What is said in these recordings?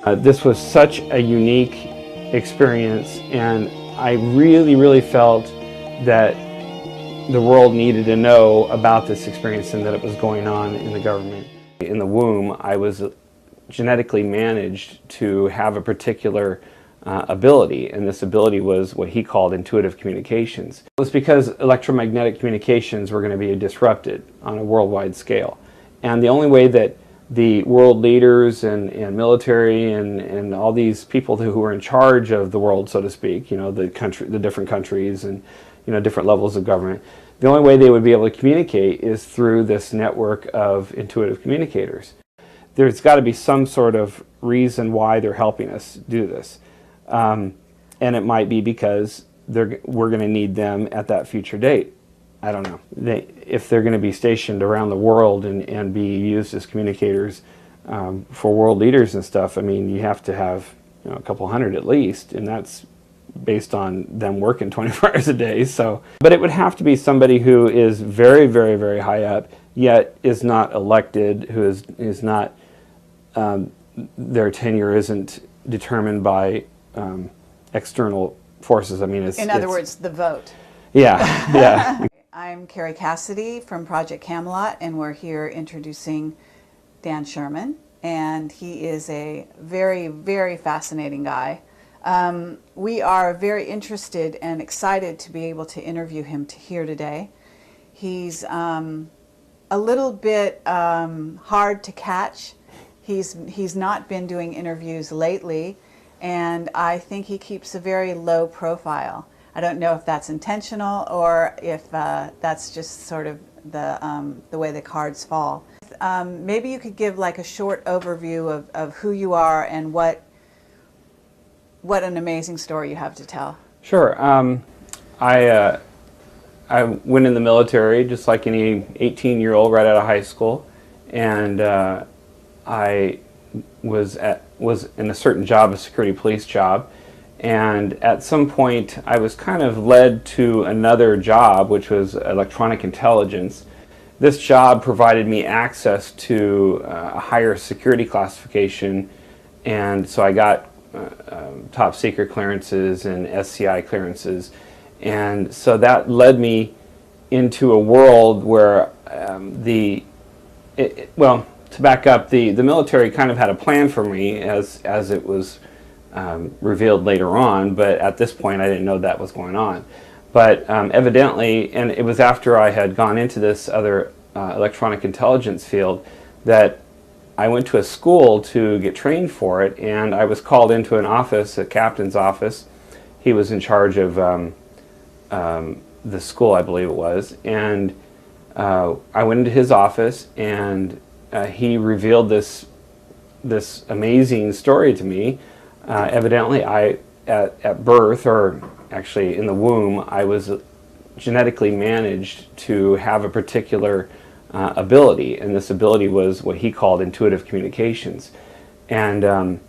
This was such a unique experience, and I really felt that the world needed to know about this experience and that it was going on in the government. In the womb, I was genetically managed to have a particular ability, and this ability was what he called intuitive communications. It was because electromagnetic communications were going to be disrupted on a worldwide scale, and the only way that the world leaders and military and all these people who were in charge of the world, so to speak, you know, the different countries and, you know, different levels of government, the only way they would be able to communicate is through this network of intuitive communicators. There's got to be some sort of reason why they're helping us do this. And it might be because we're going to need them at that future date. I don't know. If they're going to be stationed around the world and be used as communicators for world leaders and stuff, I mean, you have to have, you know, a couple hundred at least, and that's based on them working 24 hours a day. So, but it would have to be somebody who is very high up, yet is not elected, who is not, their tenure isn't determined by external forces. I mean, in other words, the vote. Yeah. I'm Carrie Cassidy from Project Camelot, and we're here introducing Dan Sherman, and he is a very fascinating guy. We are very interested and excited to be able to interview him here today. He's a little bit hard to catch. He's not been doing interviews lately, and I think he keeps a very low profile. I don't know if that's intentional or if that's just sort of the way the cards fall. Maybe you could give like a short overview of who you are and what an amazing story you have to tell. Sure. I went in the military just like any 18-year-old right out of high school, and I was in a certain job, a security police job. And at some point, I was kind of led to another job, which was electronic intelligence. This job provided me access to a higher security classification, and so I got top secret clearances and SCI clearances. And so that led me into a world where well, to back up, the military kind of had a plan for me as it was revealed later on, but at this point I didn't know that was going on. But evidently, and it was after I had gone into this other electronic intelligence field, that I went to a school to get trained for it, and I was called into an office, a captain's office. He was in charge of the school, I believe it was, and I went into his office, and he revealed this amazing story to me. Evidently, at birth, or actually in the womb, I was genetically managed to have a particular ability, and this ability was what he called intuitive communications. And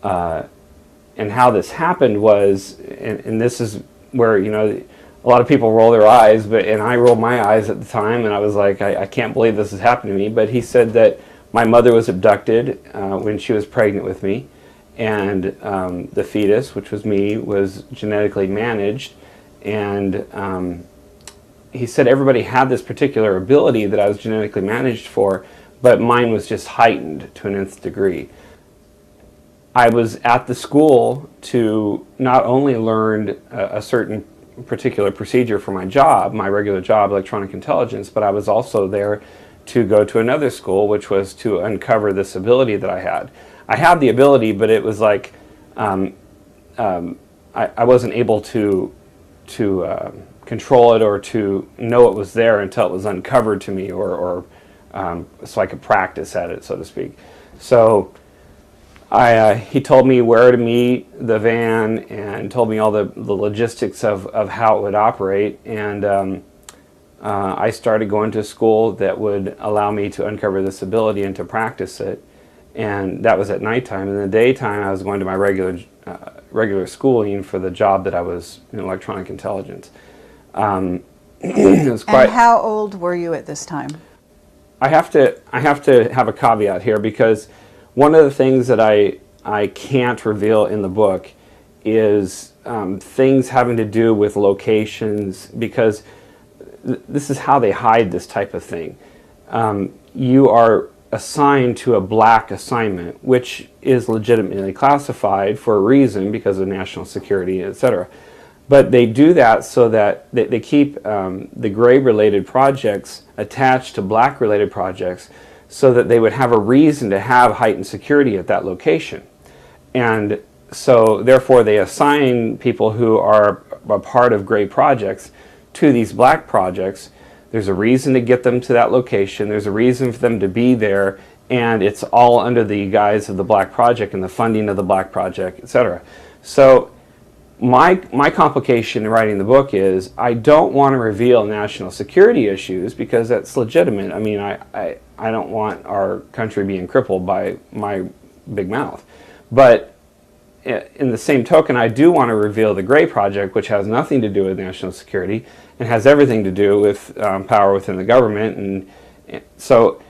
how this happened was, and this is where, you know, a lot of people roll their eyes, and I rolled my eyes at the time, and I was like, I can't believe this has happened to me. But he said that my mother was abducted when she was pregnant with me, and the fetus, which was me, was genetically managed, and he said everybody had this particular ability that I was genetically managed for, but mine was just heightened to an nth degree. I was at the school to not only learn a certain particular procedure for my job, my regular job, electronic intelligence, but I was also there to go to another school, which was to uncover this ability that I had. I had the ability, but it was like I wasn't able to control it or to know it was there until it was uncovered to me, or so I could practice at it, so to speak. So he told me where to meet the van and told me all the logistics of how it would operate, and I started going to a school that would allow me to uncover this ability and to practice it. And that was at nighttime. In the daytime, I was going to my regular schooling for the job that I was in electronic intelligence. It was quite. And how old were you at this time? I have to have a caveat here, because one of the things that I I can't reveal in the book is things having to do with locations, because this is how they hide this type of thing. You are assigned to a black assignment, which is legitimately classified for a reason because of national security, etc. But they do that so that they keep the gray-related projects attached to black-related projects so that they would have a reason to have heightened security at that location. And so therefore they assign people who are a part of gray projects to these black projects. There's a reason to get them to that location. There's a reason for them to be there, and it's all under the guise of the black project and the funding of the black project, etc. So my complication in writing the book is I don't want to reveal national security issues because that's legitimate. I mean, I don't want our country being crippled by my big mouth. But in the same token, I do want to reveal the Gray Project, which has nothing to do with national security and has everything to do with power within the government. And so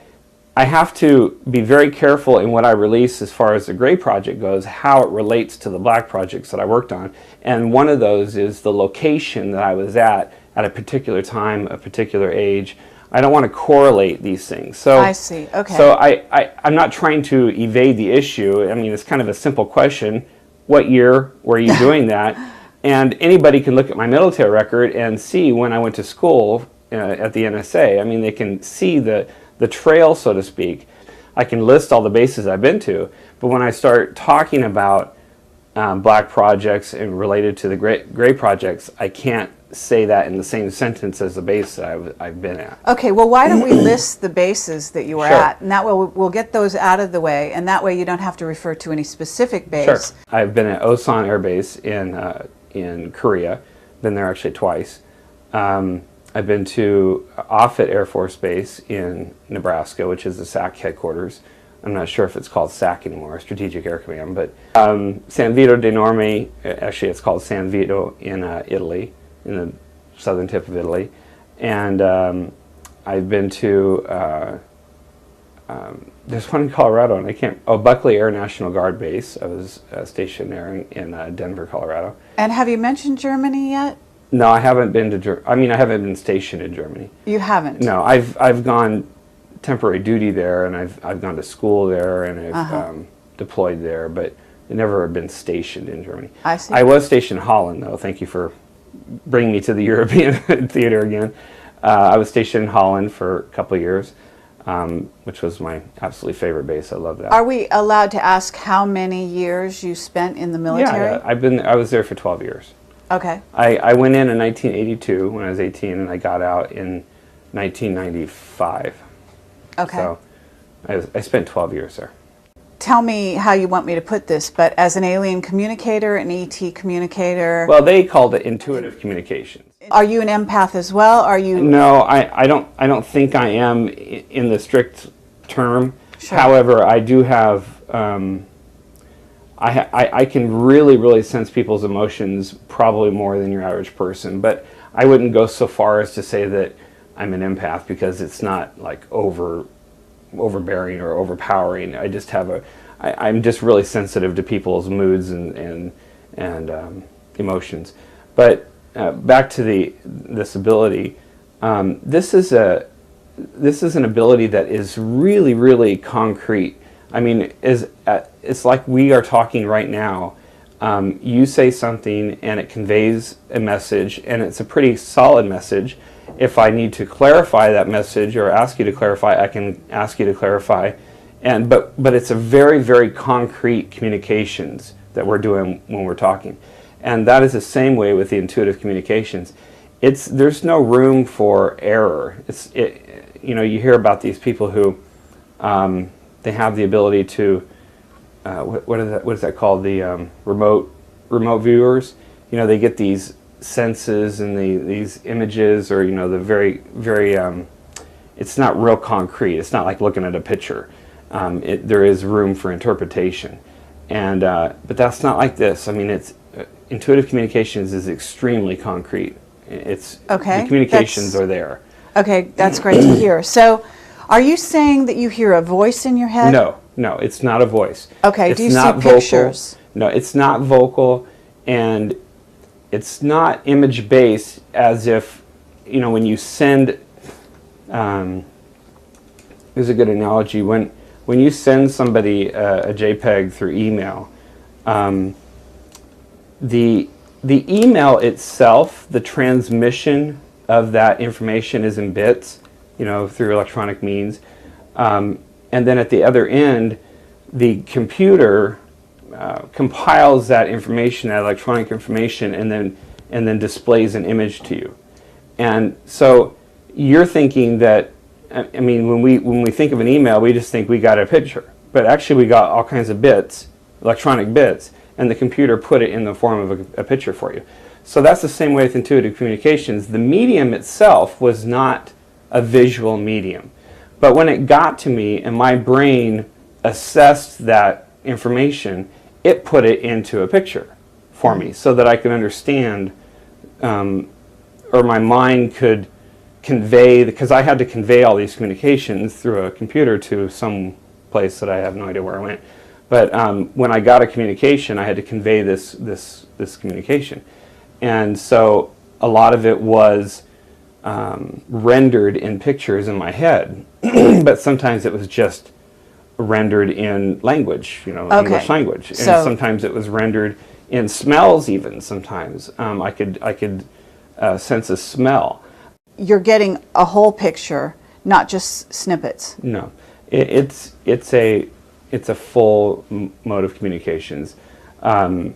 I have to be very careful in what I release as far as the Gray Project goes, how it relates to the black projects that I worked on. And one of those is the location that I was at a particular time, a particular age. I don't want to correlate these things. So I see. Okay. So I'm not trying to evade the issue. I mean, it's kind of a simple question. What year were you doing that? And anybody can look at my military record and see when I went to school at the NSA. I mean, they can see the trail, so to speak. I can list all the bases I've been to, but when I start talking about black projects and related to the gray projects, I can't say that in the same sentence as the base that I've been at. Okay, well, why don't we list the bases that you were Sure. at, and that way we'll get those out of the way, and that way you don't have to refer to any specific base. Sure. I've been at Osan Air Base in Korea. Been there actually twice. I've been to Offutt Air Force Base in Nebraska, which is the SAC headquarters. I'm not sure if it's called SAC anymore, Strategic Air Command, but San Vito dei Normi, actually it's called San Vito in Italy, in the southern tip of Italy. And I've been to, there's one in Colorado, and Buckley Air National Guard Base. I was stationed there in Denver, Colorado. And have you mentioned Germany yet? No, I haven't been to Germany. I mean, I haven't been stationed in Germany. You haven't? No, I've gone temporary duty there, and I've gone to school there, and I've deployed there, but I've never been stationed in Germany. I see. I was stationed in Holland, though. Thank you for bringing me to the European theater again. I was stationed in Holland for a couple of years, which was my absolutely favorite base. I love that. Are we allowed to ask how many years you spent in the military? Yeah, I was there for 12 years. Okay. I went in 1982 when I was 18, and I got out in 1995. Okay. So I spent 12 years there. Tell me how you want me to put this, but as an alien communicator, an ET communicator. Well, they called it intuitive communications. Are you an empath as well? Are you? No, I don't think I am in the strict term. Sure. However, I do have. I can really sense people's emotions probably more than your average person, but I wouldn't go so far as to say that I'm an empath, because it's not like overbearing or overpowering. I just have I'm just really sensitive to people's moods and emotions. But back to this ability, this is an ability that is really concrete. I mean, it's like we are talking right now. You say something and it conveys a message, and it's a pretty solid message. If I need to clarify that message or ask you to clarify, I can ask you to clarify. But it's a very concrete communications that we're doing when we're talking. And that is the same way with the intuitive communications. There's no room for error. You hear about these people who they have the ability to what is that called, the remote viewers. They get these senses and these images, or the very it's not real concrete. It's not like looking at a picture. There is room for interpretation, but that's not like this. I mean, intuitive communications is extremely concrete. Okay. The communications are there. Okay, that's great to hear. So, are you saying that you hear a voice in your head? No, No, it's not a voice. Okay, It's do you see not vocal. pictures? No, it's not vocal, and it's not image-based as if, when you send, here's a good analogy, when you send somebody a JPEG through email, the email itself, the transmission of that information is in bits, through electronic means. And then at the other end, the computer compiles that information, that electronic information, and then displays an image to you. And so you're thinking that, when we think of an email, we just think we got a picture, but actually we got all kinds of bits, electronic bits, and the computer put it in the form of a picture for you. So that's the same way with intuitive communications. The medium itself was not a visual medium, but when it got to me and my brain assessed that information, it put it into a picture for me so that I could understand, or my mind could convey, because I had to convey all these communications through a computer to some place that I have no idea where I went. But when I got a communication, I had to convey this communication. And so a lot of it was rendered in pictures in my head, but sometimes it was just rendered in language, English language. And sometimes it was rendered in smells even sometimes. I could sense a smell. You're getting a whole picture, not just snippets. No, it's a full mode of communications. I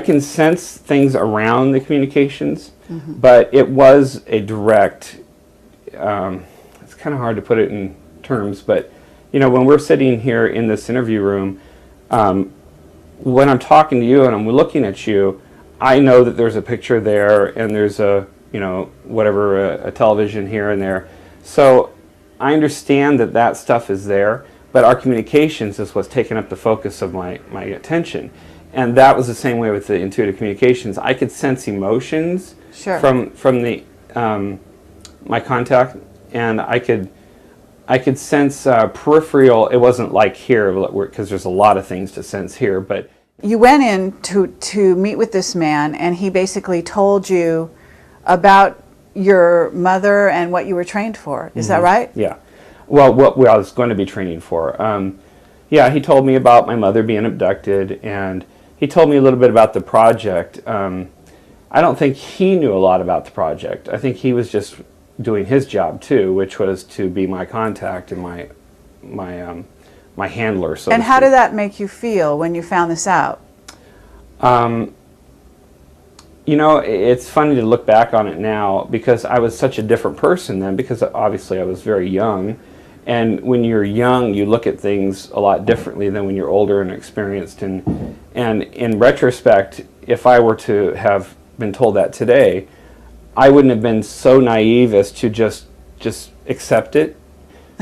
can sense things around the communications, but it was a direct. It's kind of hard to put it in terms, but when we're sitting here in this interview room, when I'm talking to you and I'm looking at you, I know that there's a picture there and there's a television here and there. So I understand that stuff is there, but our communications is what's taking up the focus of my attention. And that was the same way with the intuitive communications. I could sense emotions from the my contact, and I could sense peripheral. It wasn't like here, because there's a lot of things to sense here, but you went in to meet with this man, and he basically told you about your mother and what you were trained for. Is that right? Yeah. Well, what I was going to be training for. He told me about my mother being abducted, and he told me a little bit about the project. I don't think he knew a lot about the project. I think he was just doing his job too, which was to be my contact and my handler. So and how did that make you feel when you found this out? It's funny to look back on it now, because I was such a different person then, because obviously I was very young. And when you're young, you look at things a lot differently than when you're older and experienced. And in retrospect, if I were to have been told that today, I wouldn't have been so naive as to just accept it.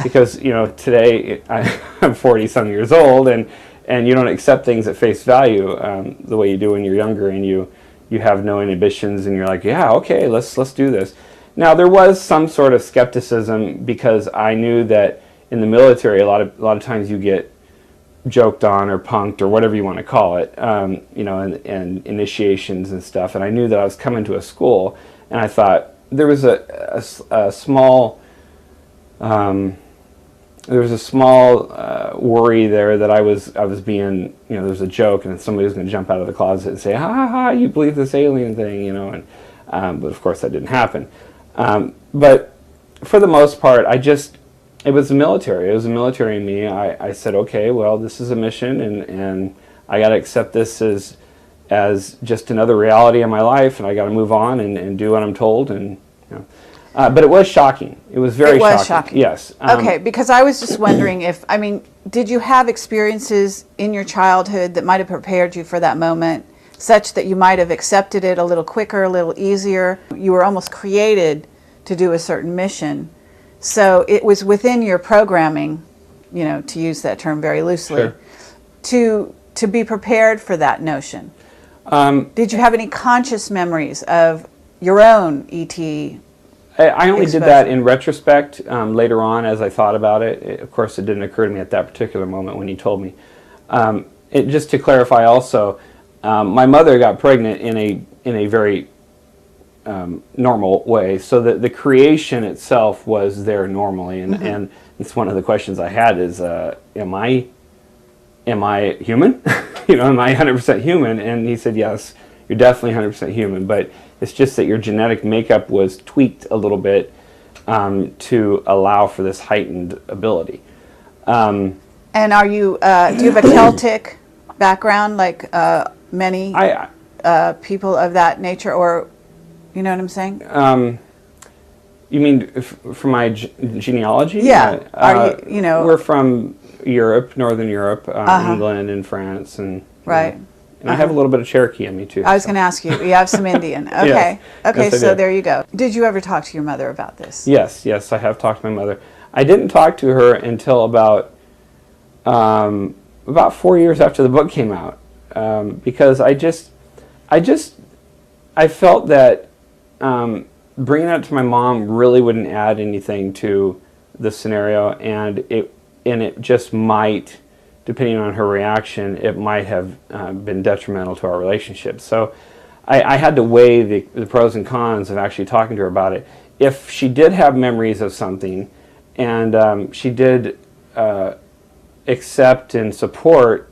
Because, today I'm 40-some years old, and you don't accept things at face value the way you do when you're younger, and you have no inhibitions, and you're like, yeah, okay, let's do this. Now, there was some sort of skepticism, because I knew that in the military, a lot of times you get joked on or punked or whatever you want to call it, and initiations and stuff. And I knew that I was coming to a school, and I thought there was a small worry there that I was being, there was a joke, and somebody was going to jump out of the closet and say, ha ha ha, you believe this alien thing, and but of course that didn't happen. But for the most part, it was the military. It was the military in me. I said, okay, well, this is a mission, and I got to accept this as just another reality in my life, and I got to move on and do what I'm told, and but it was shocking. It was very shocking. Yes. Okay, because I was just wondering did you have experiences in your childhood that might have prepared you for that moment, such that you might have accepted it a little quicker, a little easier? You were almost created to do a certain mission. So it was within your programming, to use that term very loosely, to be prepared for that notion. Did you have any conscious memories of your own ET I only did that in retrospect later on as I thought about it. Of course, it didn't occur to me at that particular moment when you told me. Just to clarify also, my mother got pregnant in a very normal way, so that the creation itself was there normally, and it's one of the questions I had is, am I human? Am I 100% human? And he said, yes, you're definitely 100% human, but it's just that your genetic makeup was tweaked a little bit to allow for this heightened ability. And are you? Do you have a Celtic background, like many people of that nature, or you know what I'm saying? You mean from my genealogy? Yeah. Are you? We're from Europe, Northern Europe, England and France, and right. And I have a little bit of Cherokee in me too. I was going to ask you. You have some Indian. Okay. Yes. Okay. Yes, So there you go. Did you ever talk to your mother about this? Yes. I have talked to my mother. I didn't talk to her until about 4 years after the book came out, because I felt that bringing it to my mom really wouldn't add anything to the scenario, and it just might, depending on her reaction, it might have been detrimental to our relationship. So I had to weigh the pros and cons of actually talking to her about it. If she did have memories of something, and she did accept and support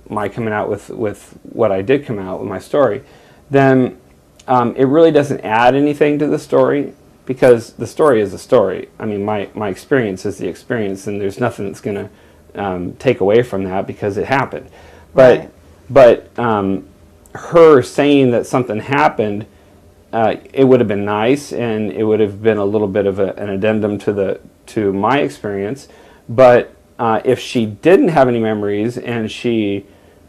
my coming out with what I did come out with my story, then it really doesn't add anything to the story, because the story is the story. I mean, my experience is the experience, and there's nothing that's going to take away from that because it happened. But her saying that something happened, it would have been nice, and it would have been a little bit of an addendum to my experience. But if she didn't have any memories, and she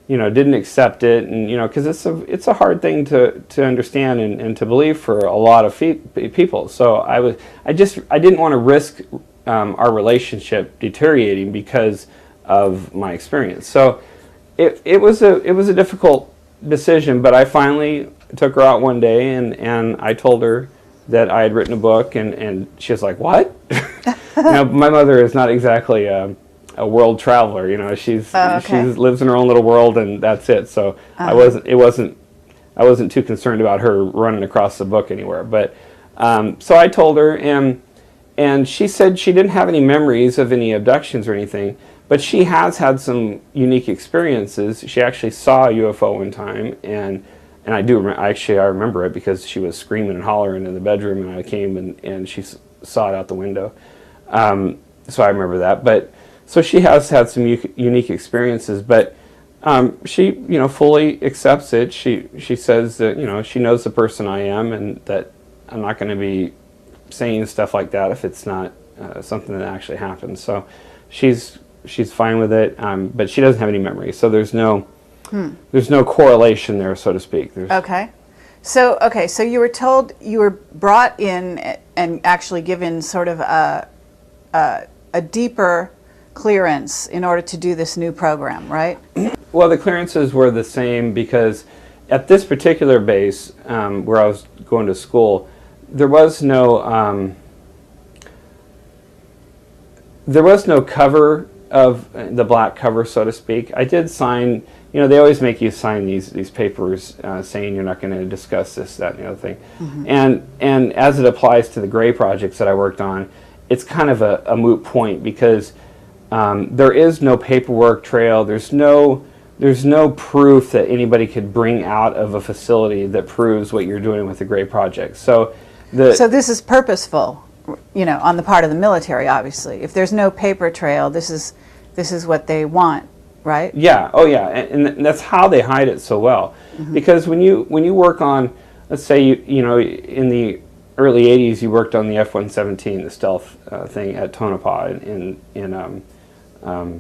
didn't accept it, and because it's a hard thing to understand and to believe for a lot of people. So I didn't want to risk our relationship deteriorating because of my experience. So it was a difficult decision, but I finally took her out one day, and I told her that I had written a book, and she was like, "What?" My mother is not exactly a world traveler. She lives in her own little world, and that's it. So I wasn't too concerned about her running across the book anywhere. But so I told her, and she said she didn't have any memories of any abductions or anything, but she has had some unique experiences. She actually saw a UFO one time, and I remember it because she was screaming and hollering in the bedroom, and I came and she saw it out the window. So I remember that. But so she has had some unique experiences, but she fully accepts it. She says that she knows the person I am, and that I'm not going to be saying stuff like that if it's not something that actually happened. So she's fine with it, but she doesn't have any memory, so there's no correlation there, so to speak. Okay. So you were told, you were brought in and actually given sort of a deeper clearance in order to do this new program, right? Well, the clearances were the same, because at this particular base where I was going to school, there was no cover of the black cover, so to speak. I did sign. They always make you sign these papers saying you're not going to discuss this, that, and the other thing. Mm-hmm. And as it applies to the gray projects that I worked on, it's kind of a moot point, because there is no paperwork trail. There's no proof that anybody could bring out of a facility that proves what you're doing with the gray project. So this is purposeful, on the part of the military. Obviously, if there's no paper trail, this is what they want, right? Yeah. Oh, yeah. And that's how they hide it so well. Mm-hmm. Because when you work on, let's say in the early '80s, you worked on the F-117, the stealth thing at Tonopah in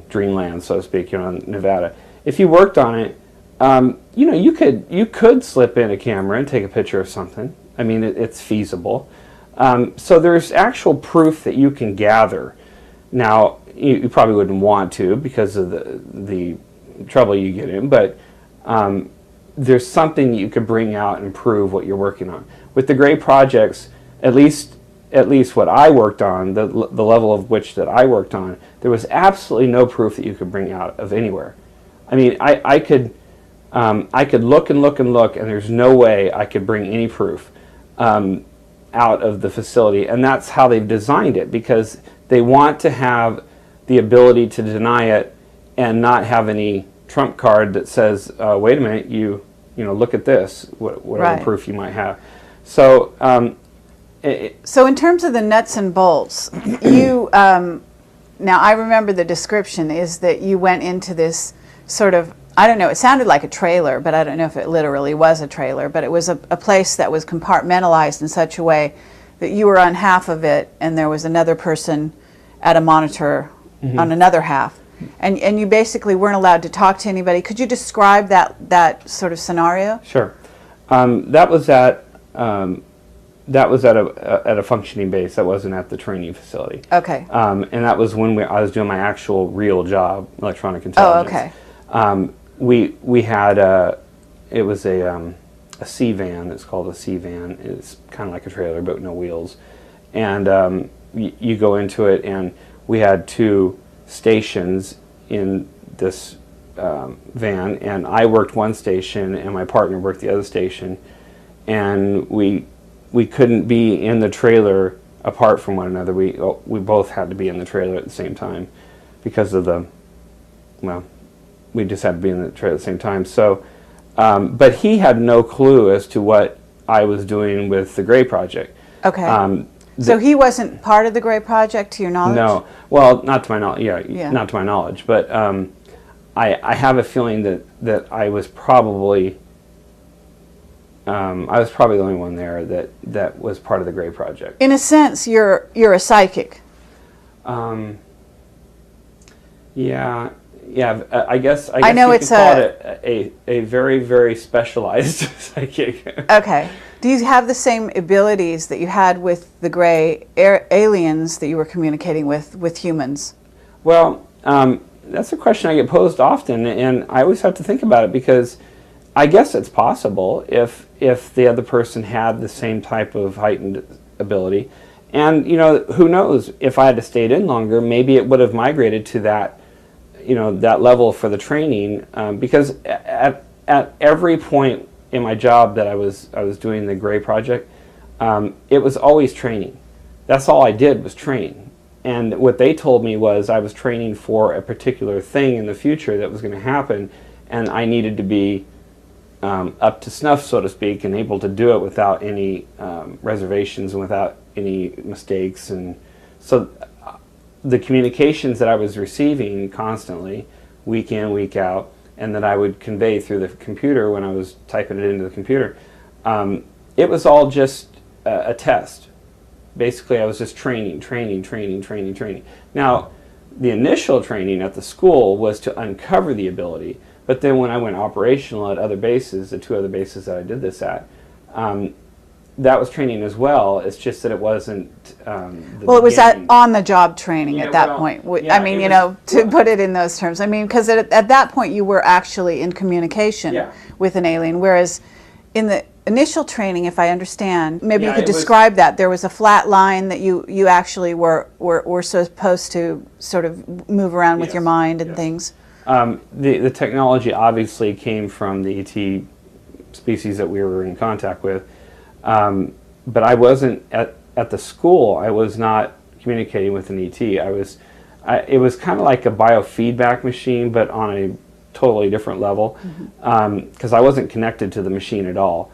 Dreamland, so to speak, in Nevada. If you worked on it, you could slip in a camera and take a picture of something. I mean, it's feasible. So there's actual proof that you can gather. Now, you probably wouldn't want to because of the trouble you get in, but there's something you could bring out and prove what you're working on. With the gray projects, at least at least what I worked on, the level of which that I worked on, there was absolutely no proof that you could bring out of anywhere. I mean, I could look and look and look, and there's no way I could bring any proof out of the facility. And that's how they've designed it, because they want to have the ability to deny it and not have any trump card that says, wait a minute, you know, look at this, whatever Right. proof you might have. So, So in terms of the nuts and bolts, you now I remember the description is that you went into this sort of, I don't know, it sounded like a trailer, but I don't know if it literally was a trailer, but it was a place that was compartmentalized in such a way that you were on half of it and there was another person at a monitor on another half. And you basically weren't allowed to talk to anybody. Could you describe that sort of scenario? sure. That was at a functioning base. That wasn't at the training facility. Okay. And that was when I was doing my actual real job, electronic Oh, intelligence. okay. We had it was a C van. It's called a C van. It's kind of like a trailer but no wheels. And you go into it, and we had 2 stations in this van, and I worked one station and my partner worked the other station, and we couldn't be in the trailer apart from one another. We both had to be in the trailer at the same time because of we just had to be in the trailer at the same time. So, but he had no clue as to what I was doing with the Gray Project. Okay. So he wasn't part of the Gray Project, to your knowledge? No, well, not to my knowledge. Yeah. Not to my knowledge. But I have a feeling that I was probably the only one there that was part of the Gray Project. In a sense, you're a psychic. Yeah. I guess I know you it's could call it a very, very specialized psychic. Okay. Do you have the same abilities that you had with the Gray aliens that you were communicating with humans? Well, that's a question I get posed often, and I always have to think about it, because I guess it's possible if the other person had the same type of heightened ability. And, you know, who knows, if I had stayed in longer, maybe it would have migrated to that, you know, that level for the training, because at every point in my job that I was doing the Gray Project, it was always training. That's all I did was train. And what they told me was I was training for a particular thing in the future that was going to happen, and I needed to be up to snuff, so to speak, and able to do it without any reservations and without any mistakes. And so the communications that I was receiving constantly, week in, week out, and that I would convey through the computer when I was typing it into the computer, it was all just a test. Basically, I was just training. Now, the initial training at the school was to uncover the ability, but then when I went operational at other bases, the 2 other bases that I did this at, that was training as well. It's just that it wasn't Well, it was that on-the-job training at that point. yeah, I mean, you know, to put it in those terms. I mean, because at that point you were actually in communication with an alien, whereas in the initial training, if I understand, maybe you could describe that. There was a flat line that you actually were supposed to sort of move around with your mind and things. The technology obviously came from the ET species that we were in contact with. But I wasn't at the school. I was not communicating with an ET. It was kind of like a biofeedback machine, but on a totally different level, because I wasn't connected to the machine at all.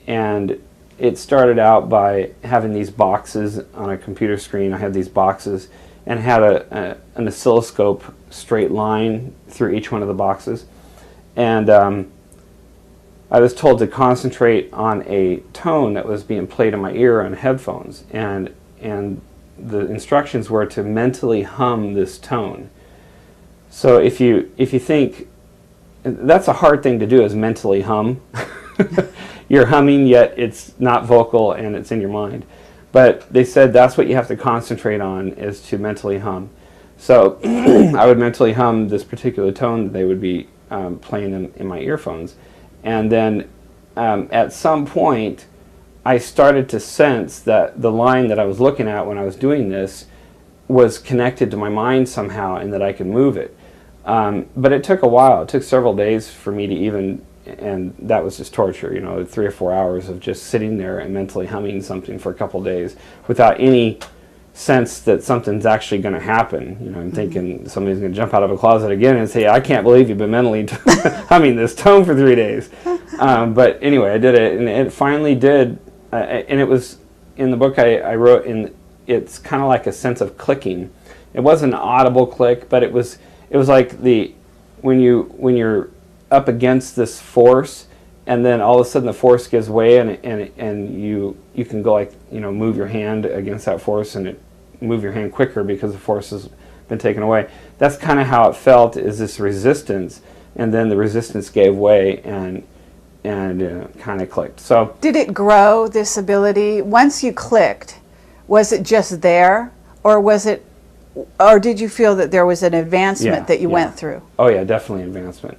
And it started out by having these boxes on a computer screen. I had these boxes and had an oscilloscope straight line through each one of the boxes, and I was told to concentrate on a tone that was being played in my ear on headphones, and the instructions were to mentally hum this tone. So if you think, that's a hard thing to do, is mentally hum. You're humming, yet it's not vocal and it's in your mind. But they said that's what you have to concentrate on, is to mentally hum. So I would mentally hum this particular tone that they would be playing in my earphones. And then at some point, I started to sense that the line that I was looking at when I was doing this was connected to my mind somehow, and that I could move it. But it took a while. It took several days for me to even, and that was just torture, 3 or 4 hours of just sitting there and mentally humming something for a couple of days without any sense that something's actually going to happen. I'm thinking somebody's going to jump out of a closet again and say, I can't believe you've been mentally humming this tone for 3 days. But anyway, I did it, and it finally did. And it was, in the book I wrote, it's kind of like a sense of clicking. It wasn't an audible click, but it was like when you're up against this force, and then all of a sudden the force gives way, and you can go like, move your hand against that force, and move your hand quicker because the force has been taken away. That's kind of how it felt, is this resistance, and then the resistance gave way, and kind of clicked. So did it grow, this ability? Once you clicked, was it just there, or did you feel that there was an advancement that you went through? Oh yeah, definitely advancement.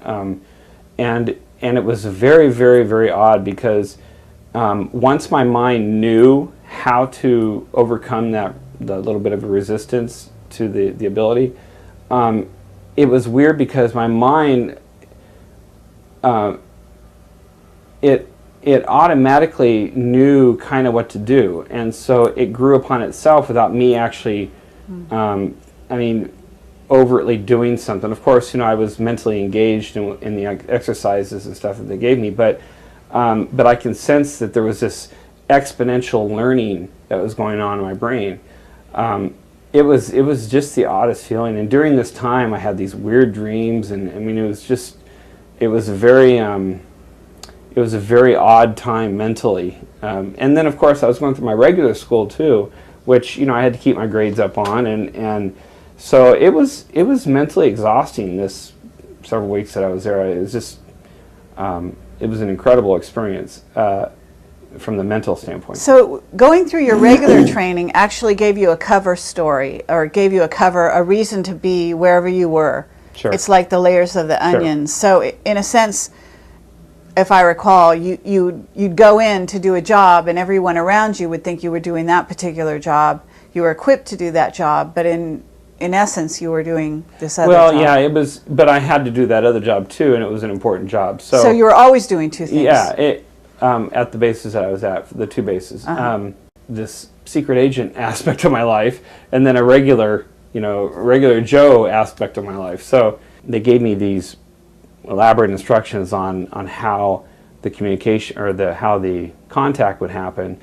And it was very, very, very odd, because once my mind knew how to overcome the little bit of a resistance to the ability, it was weird, because my mind, it automatically knew kind of what to do, and so it grew upon itself without me actually, overtly doing something. Of course, I was mentally engaged in the exercises and stuff that they gave me, but I can sense that there was this exponential learning that was going on in my brain. It was just the oddest feeling, and during this time I had these weird dreams, and it was a very odd time mentally. And then of course I was going through my regular school too, which I had to keep my grades up on, and so it was mentally exhausting, this several weeks that I was there. It was just it was an incredible experience from the mental standpoint. So going through your regular training actually gave you a cover story, or gave you a reason to be wherever you were. Sure. It's like the layers of the onion. So in a sense, if I recall, you'd go in to do a job, and everyone around you would think you were doing that particular job. You were equipped to do that job, but in essence, you were doing this other job. Well, yeah, it was, but I had to do that other job too, and it was an important job. So you were always doing two things. Yeah, at the bases that I was at, the two bases, this secret agent aspect of my life, and then a regular Joe aspect of my life. So they gave me these elaborate instructions on how the communication, or how the contact would happen.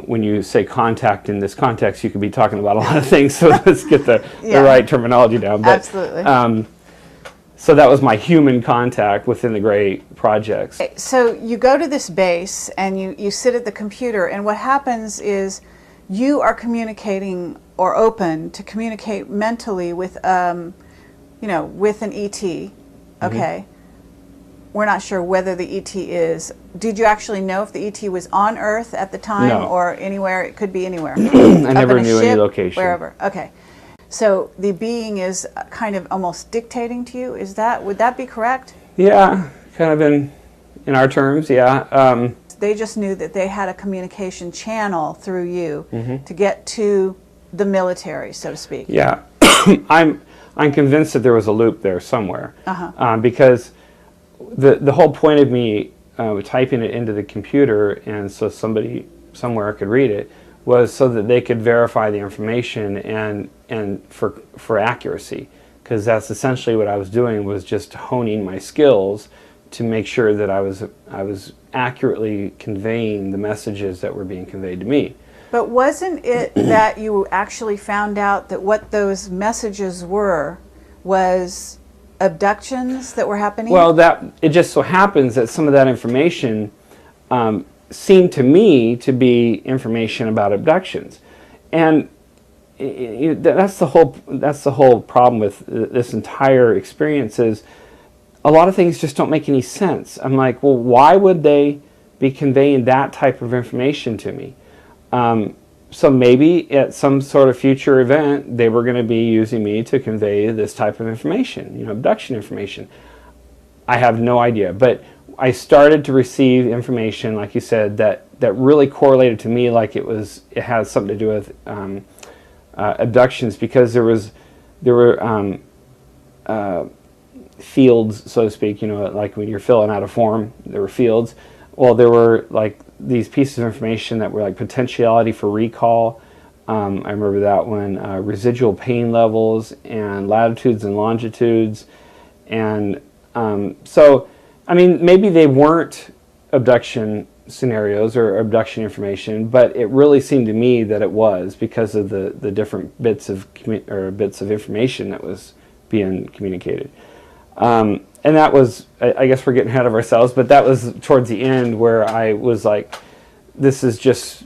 When you say contact in this context, you could be talking about a lot of things, so let's get the right terminology down. But, absolutely. So that was my human contact within the Gray projects. So you go to this base, and you sit at the computer, and what happens is you are communicating, or open to communicate mentally with, with an ET. Okay. We're not sure whether the ET is. Did you actually know if the ET was on Earth at the time? No. Or anywhere? It could be anywhere. I never knew any location. Wherever. Okay. So the being is kind of almost dictating to you. Would that be correct? Yeah, kind of in our terms, yeah. They just knew that they had a communication channel through you to get to the military, so to speak. Yeah. I'm convinced that there was a loop there somewhere, because the whole point of me typing it into the computer, and so somebody somewhere could read it, was so that they could verify the information and for accuracy, because that's essentially what I was doing, was just honing my skills to make sure that I was accurately conveying the messages that were being conveyed to me. But wasn't it that you actually found out that what those messages was abductions that were happening? Well, it just so happens that some of that information seemed to me to be information about abductions, and that's the whole problem with this entire experience. Is a lot of things just don't make any sense. I'm like, well, why would they be conveying that type of information to me? So maybe at some sort of future event, they were going to be using me to convey this type of information, abduction information. I have no idea. But I started to receive information, like you said, that really correlated to me, like it has something to do with abductions, because there were fields, so to speak. Like when you're filling out a form, there were fields. Well, there were like these pieces of information that were like potentiality for recall. I remember that one, residual pain levels and latitudes and longitudes. And so, I mean, maybe they weren't abduction scenarios or abduction information, but it really seemed to me that it was, because of the different bits of information that was being communicated. And that was, I guess we're getting ahead of ourselves, but that was towards the end where I was like, this is just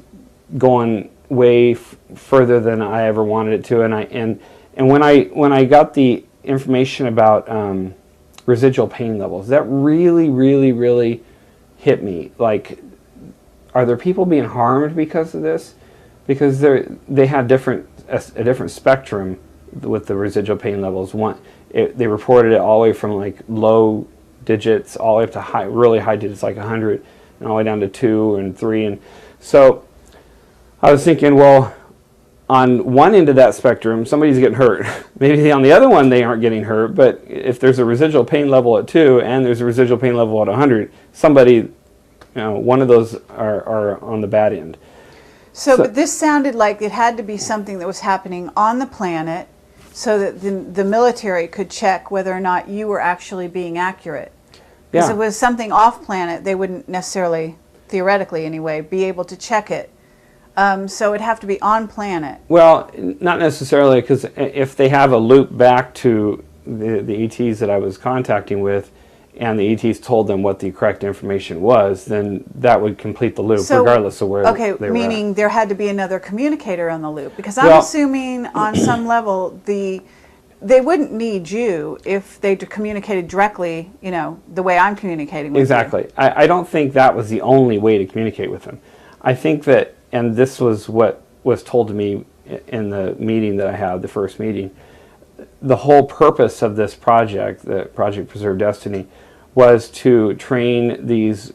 going way further than I ever wanted it to. And when I got the information about residual pain levels, that really, really, really hit me. Like, are there people being harmed because of this? Because they had a different spectrum with the residual pain levels. They reported it all the way from like low digits all the way up to really high digits, like 100, and all the way down to 2 and 3. And so I was thinking, well, on one end of that spectrum, somebody's getting hurt. Maybe on the other one, they aren't getting hurt. But if there's a residual pain level at 2 and there's a residual pain level at 100, somebody, one of those are on the bad end. So, but this sounded like it had to be something that was happening on the planet, so that the military could check whether or not you were actually being accurate. Because if it was something off planet, they wouldn't necessarily, theoretically anyway, be able to check it. So it'd have to be on planet. Well, not necessarily, because if they have a loop back to the ETs that I was contacting with, and the ETs told them what the correct information was, then that would complete the loop, regardless of where they were meaning at. There had to be another communicator on the loop. Because I'm assuming on some level they wouldn't need you if they communicated directly, the way I'm communicating with you. Exactly. I don't think that was the only way to communicate with them. I think that, and this was what was told to me in the meeting that I had, the first meeting, the whole purpose of this project, the Project Preserve Destiny, was to train this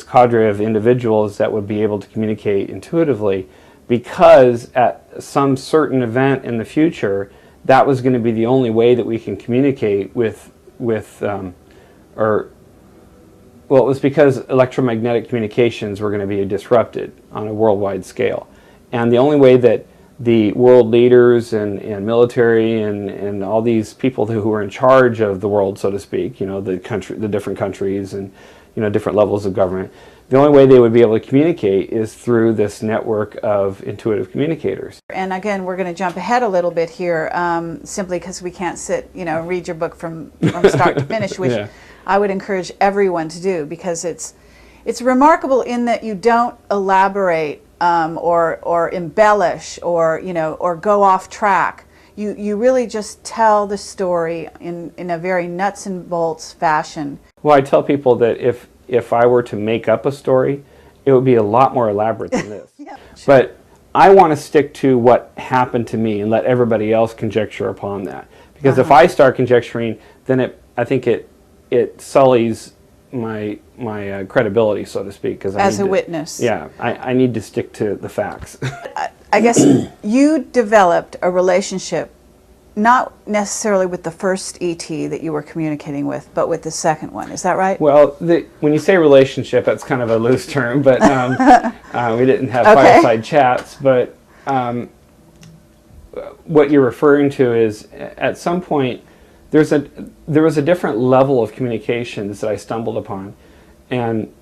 cadre of individuals that would be able to communicate intuitively, because at some certain event in the future, that was going to be the only way that we can communicate with it was because electromagnetic communications were going to be disrupted on a worldwide scale. And the only way that the world leaders and military and all these people who were in charge of the world, so to speak, the different countries and different levels of government, the only way they would be able to communicate is through this network of intuitive communicators. And again, we're going to jump ahead a little bit here, simply because we can't sit, read your book from start to finish, which I would encourage everyone to do, because it's remarkable in that you don't elaborate or embellish or go off track. You really just tell the story in a very nuts and bolts fashion. Well, I tell people that if I were to make up a story, it would be a lot more elaborate than this. Yeah, sure. But I want to stick to what happened to me and let everybody else conjecture upon that. Because if I start conjecturing, then I think it sullies my credibility, so to speak. As a witness. Yeah, I need to stick to the facts. I guess you developed a relationship, not necessarily with the first ET that you were communicating with, but with the second one. Is that right? Well, when you say relationship, that's kind of a loose term, but we didn't have fireside chats. But what you're referring to is, at some point, there was a different level of communications that I stumbled upon, and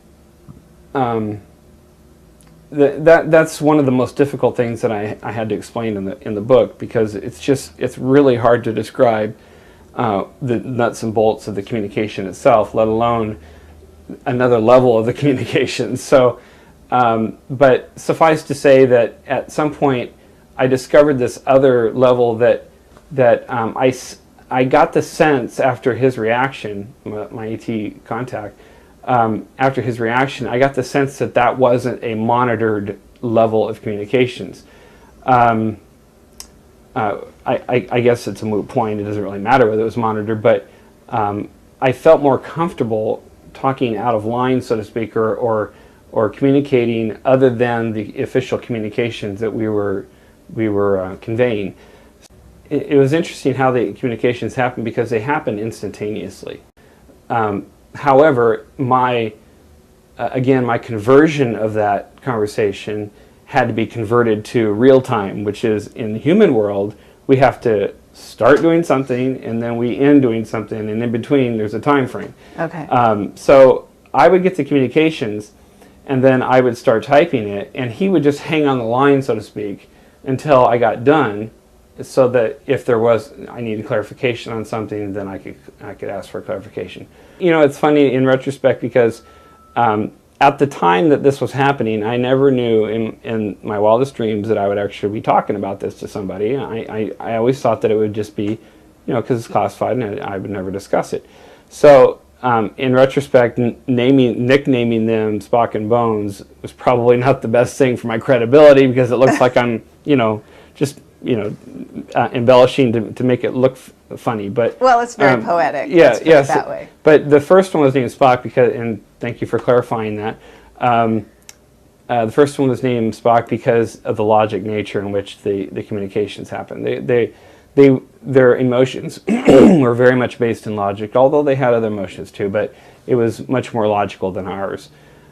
that's one of the most difficult things that I had to explain in the book, because it's really hard to describe the nuts and bolts of the communication itself, let alone another level of the communication. So, but suffice to say that at some point I discovered this other level that I got the sense after his reaction, my ET contact. After his reaction, I got the sense that wasn't a monitored level of communications. I guess it's a moot point. It doesn't really matter whether it was monitored, but I felt more comfortable talking out of line, so to speak, or communicating other than the official communications that we were conveying. It was interesting how the communications happened because they happened instantaneously. However, my conversion of that conversation had to be converted to real time, which is in the human world, we have to start doing something and then we end doing something, and in between there's a time frame. Okay. So I would get the communications and then I would start typing it, and he would just hang on the line, so to speak, until I got done, so that if I needed clarification on something, then I could ask for clarification. You know, it's funny in retrospect because at the time that this was happening, I never knew in my wildest dreams that I would actually be talking about this to somebody. I always thought that it would just be, because it's classified and I would never discuss it. So in retrospect, nicknaming them Spock and Bones was probably not the best thing for my credibility, because it looks like I'm, just embellishing to make it look funny. But well, it's very poetic. Yeah, let's put it that way. But the first one was named Spock because, and thank you for clarifying that. The first one was named Spock because of the logic nature in which the communications happened. Their emotions were very much based in logic, although they had other emotions too, but it was much more logical than ours,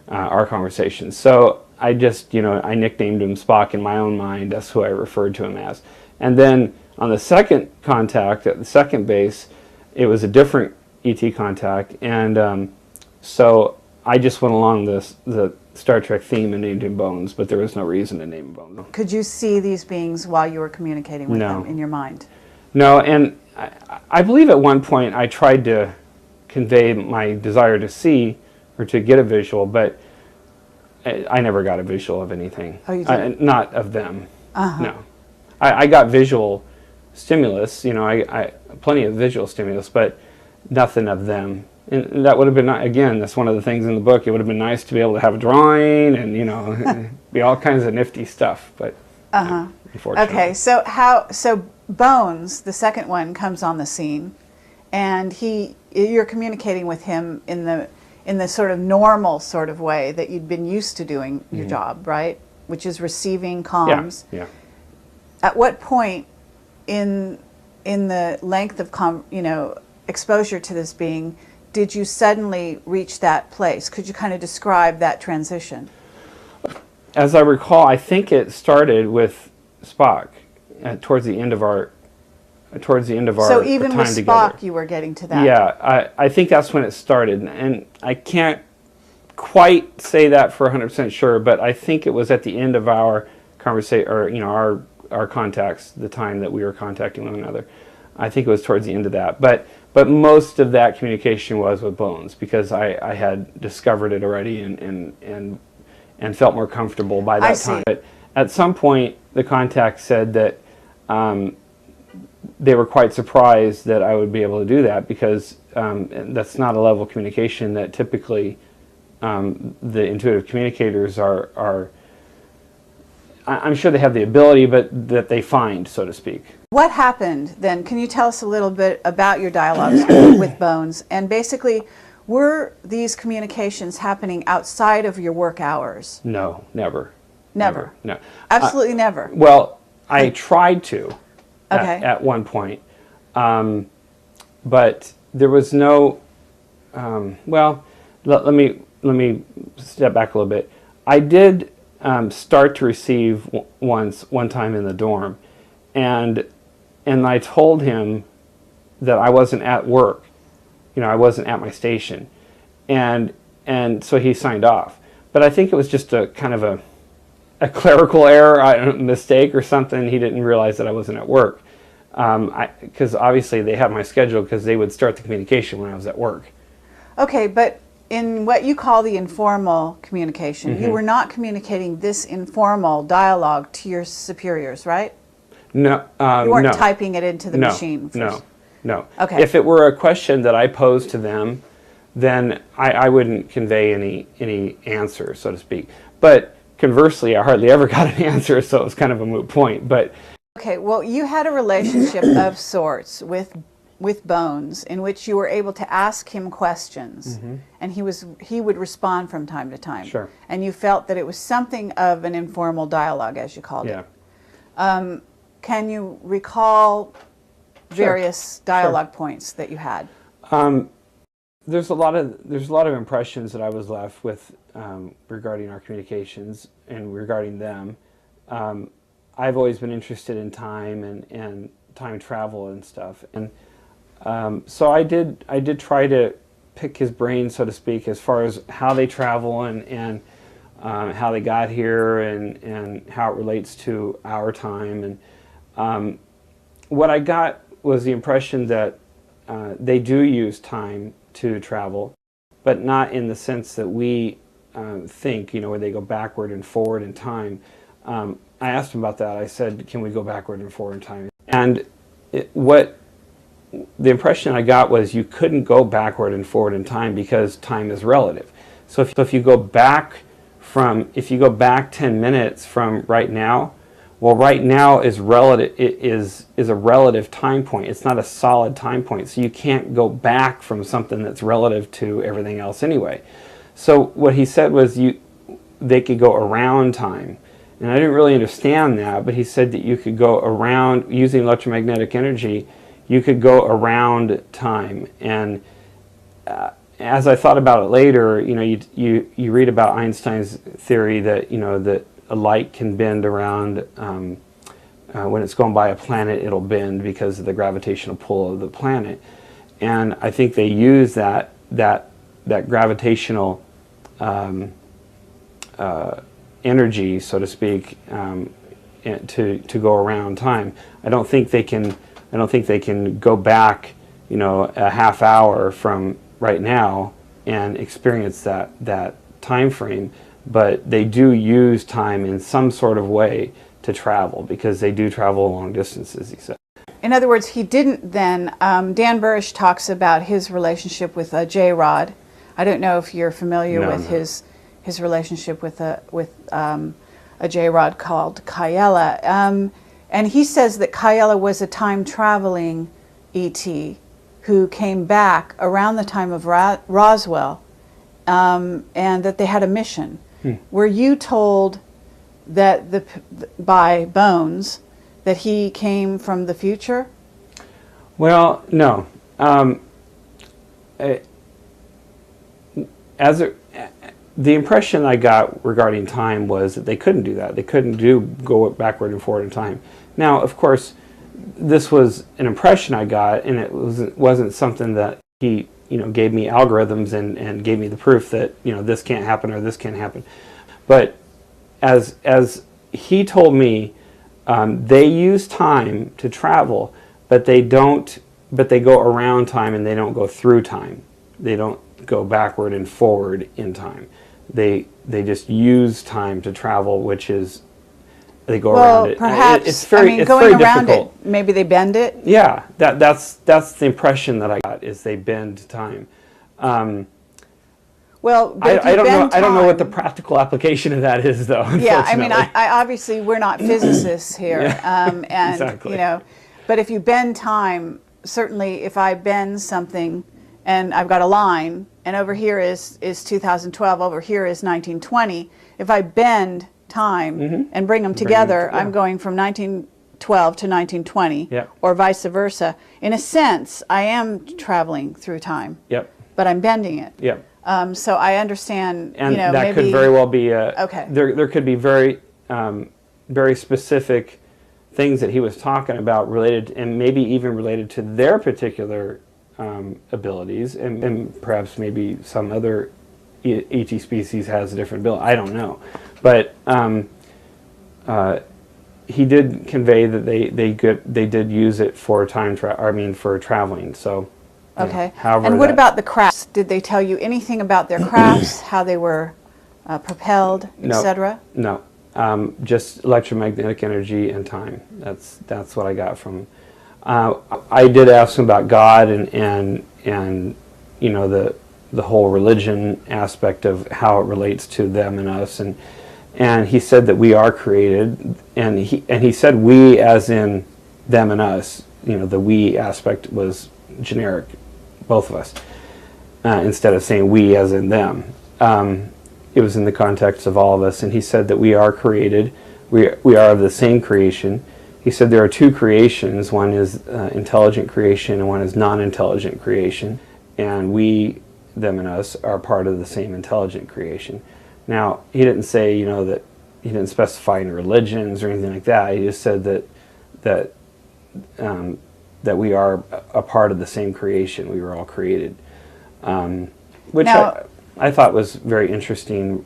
our conversations. So I just, I nicknamed him Spock in my own mind. That's who I referred to him as. And then on the second contact, at the second base, it was a different ET contact, and so I just went along the Star Trek theme and named him Bones, but there was no reason to name him Bones. Could you see these beings while you were communicating with them in your mind? No, and I believe at one point I tried to convey my desire to see or to get a visual, but I never got a visual of anything. Oh, you didn't? Not of them. Uh-huh. No. I got visual stimulus, I plenty of visual stimulus, but nothing of them. And that would have been, again, that's one of the things in the book. It would have been nice to be able to have a drawing and, be all kinds of nifty stuff, but unfortunately. Okay, so Bones, the second one, comes on the scene, and you're communicating with him in the sort of normal sort of way that you'd been used to doing your job, right? Which is receiving comms. Yeah. At what point in the length of exposure to this being did you suddenly reach that place? Could you kind of describe that transition? As I recall, I think it started with Spock towards the end of our So even time with together. Spock, you were getting to that. Yeah, I think that's when it started, and I can't quite say that for 100% sure, but I think it was at the end of our conversation, or our contacts, the time that we were contacting one another. I think it was towards the end of that, but most of that communication was with Bones, because I had discovered it already and felt more comfortable by that time. But at some point, the contact said that they were quite surprised that I would be able to do that, because that's not a level of communication that typically the intuitive communicators are. I'm sure they have the ability, but that they find, so to speak. What happened then? Can you tell us a little bit about your dialogues with Bones? And basically, were these communications happening outside of your work hours? No, never. Never? No. Absolutely never? Well, I tried to at one point, but there was no. Let me step back a little bit. I did start to receive one time in the dorm, and I told him that I wasn't at work, I wasn't at my station, and so he signed off. But I think it was just a kind of a clerical error, a mistake or something. He didn't realize that I wasn't at work, because obviously they had my schedule, because they would start the communication when I was at work. Okay, but in what you call the informal communication, you were not communicating this informal dialogue to your superiors, right? No. You weren't typing it into the machine first. No. Okay. If it were a question that I posed to them, then I wouldn't convey any answer, so to speak. But conversely, I hardly ever got an answer, so it was kind of a moot point. But okay, well, you had a relationship of sorts with with Bones in which you were able to ask him questions, and he would respond from time to time. Sure. And you felt that it was something of an informal dialogue, as you called it. Can you recall various dialogue points that you had? There's a lot of impressions that I was left with regarding our communications and regarding them. I've always been interested in time and time travel and stuff, and so I did try to pick his brain, so to speak, as far as how they travel and how they got here and how it relates to our time. And what I got was the impression that they do use time to travel, but not in the sense that we think, where they go backward and forward in time. I asked him about that. I said, can we go backward and forward in time? And the impression I got was you couldn't go backward and forward in time because time is relative. So if you go back 10 minutes from right now, well, right now is relative. It is a relative time point. It's not a solid time point. So you can't go back from something that's relative to everything else anyway. So what he said was they could go around time. And I didn't really understand that, but he said that you could go around, using electromagnetic energy, you could go around time. And as I thought about it later, you read about Einstein's theory that, that a light can bend around, when it's going by a planet, it'll bend because of the gravitational pull of the planet. And I think they use that gravitational energy, so to speak, to go around time. I don't think they can go back, a half hour from right now and experience that time frame, but they do use time in some sort of way to travel, because they do travel long distances, he said. In other words, he didn't then, Dan Burrish talks about his relationship with J-Rod. I don't know if you're familiar with his relationship with a J-Rod called Kayela. And he says that Kayela was a time-traveling ET who came back around the time of Roswell, and that they had a mission. Were you told that by Bones that he came from the future? Well, no. The impression I got regarding time was that they couldn't do that. They couldn't go backward and forward in time. Now, of course, this was an impression I got, and it wasn't something that he gave me algorithms and gave me the proof that this can't happen or this can't happen. But as he told me, they use time to travel, but they don't. But they go around time and they don't go through time. They don't go backward and forward in time. They just use time to travel, which is they go around it. Perhaps it's very going around difficult. it. Maybe they bend it. Yeah, that's the impression that I got, is they bend time. Well, I don't know what the practical application of that is, though. Yeah, I mean, I obviously we're not physicists here, and exactly. But if you bend time, certainly if I bend something, and I've got a line, and over here is 2012, over here is 1920. If I bend time and bring them together, I'm going from 1912 to 1920, or vice versa. In a sense, I am traveling through time, but I'm bending it. So I understand, and that maybe could very well be there could be very very specific things that he was talking about related, and maybe even related to their particular abilities, and perhaps maybe some other ET species has a different ability. I don't know, but he did convey that they did use it for for traveling. So. Okay. And what about the crafts? Did they tell you anything about their crafts, how they were propelled, etc.? No. Just electromagnetic energy and time. That's what I got from. I did ask him about God and the whole religion aspect of how it relates to them and us, and he said that we are created, and he said we as in them and us. The we aspect was generic, both of us, instead of saying we as in them. It was in the context of all of us, and he said that we are created, we are of the same creation. He said there are two creations, one is intelligent creation and one is non-intelligent creation, and we, them and us, are part of the same intelligent creation. Now, he didn't say, that he didn't specify any religions or anything like that. He just said that we are a part of the same creation. We were all created, which I thought was very interesting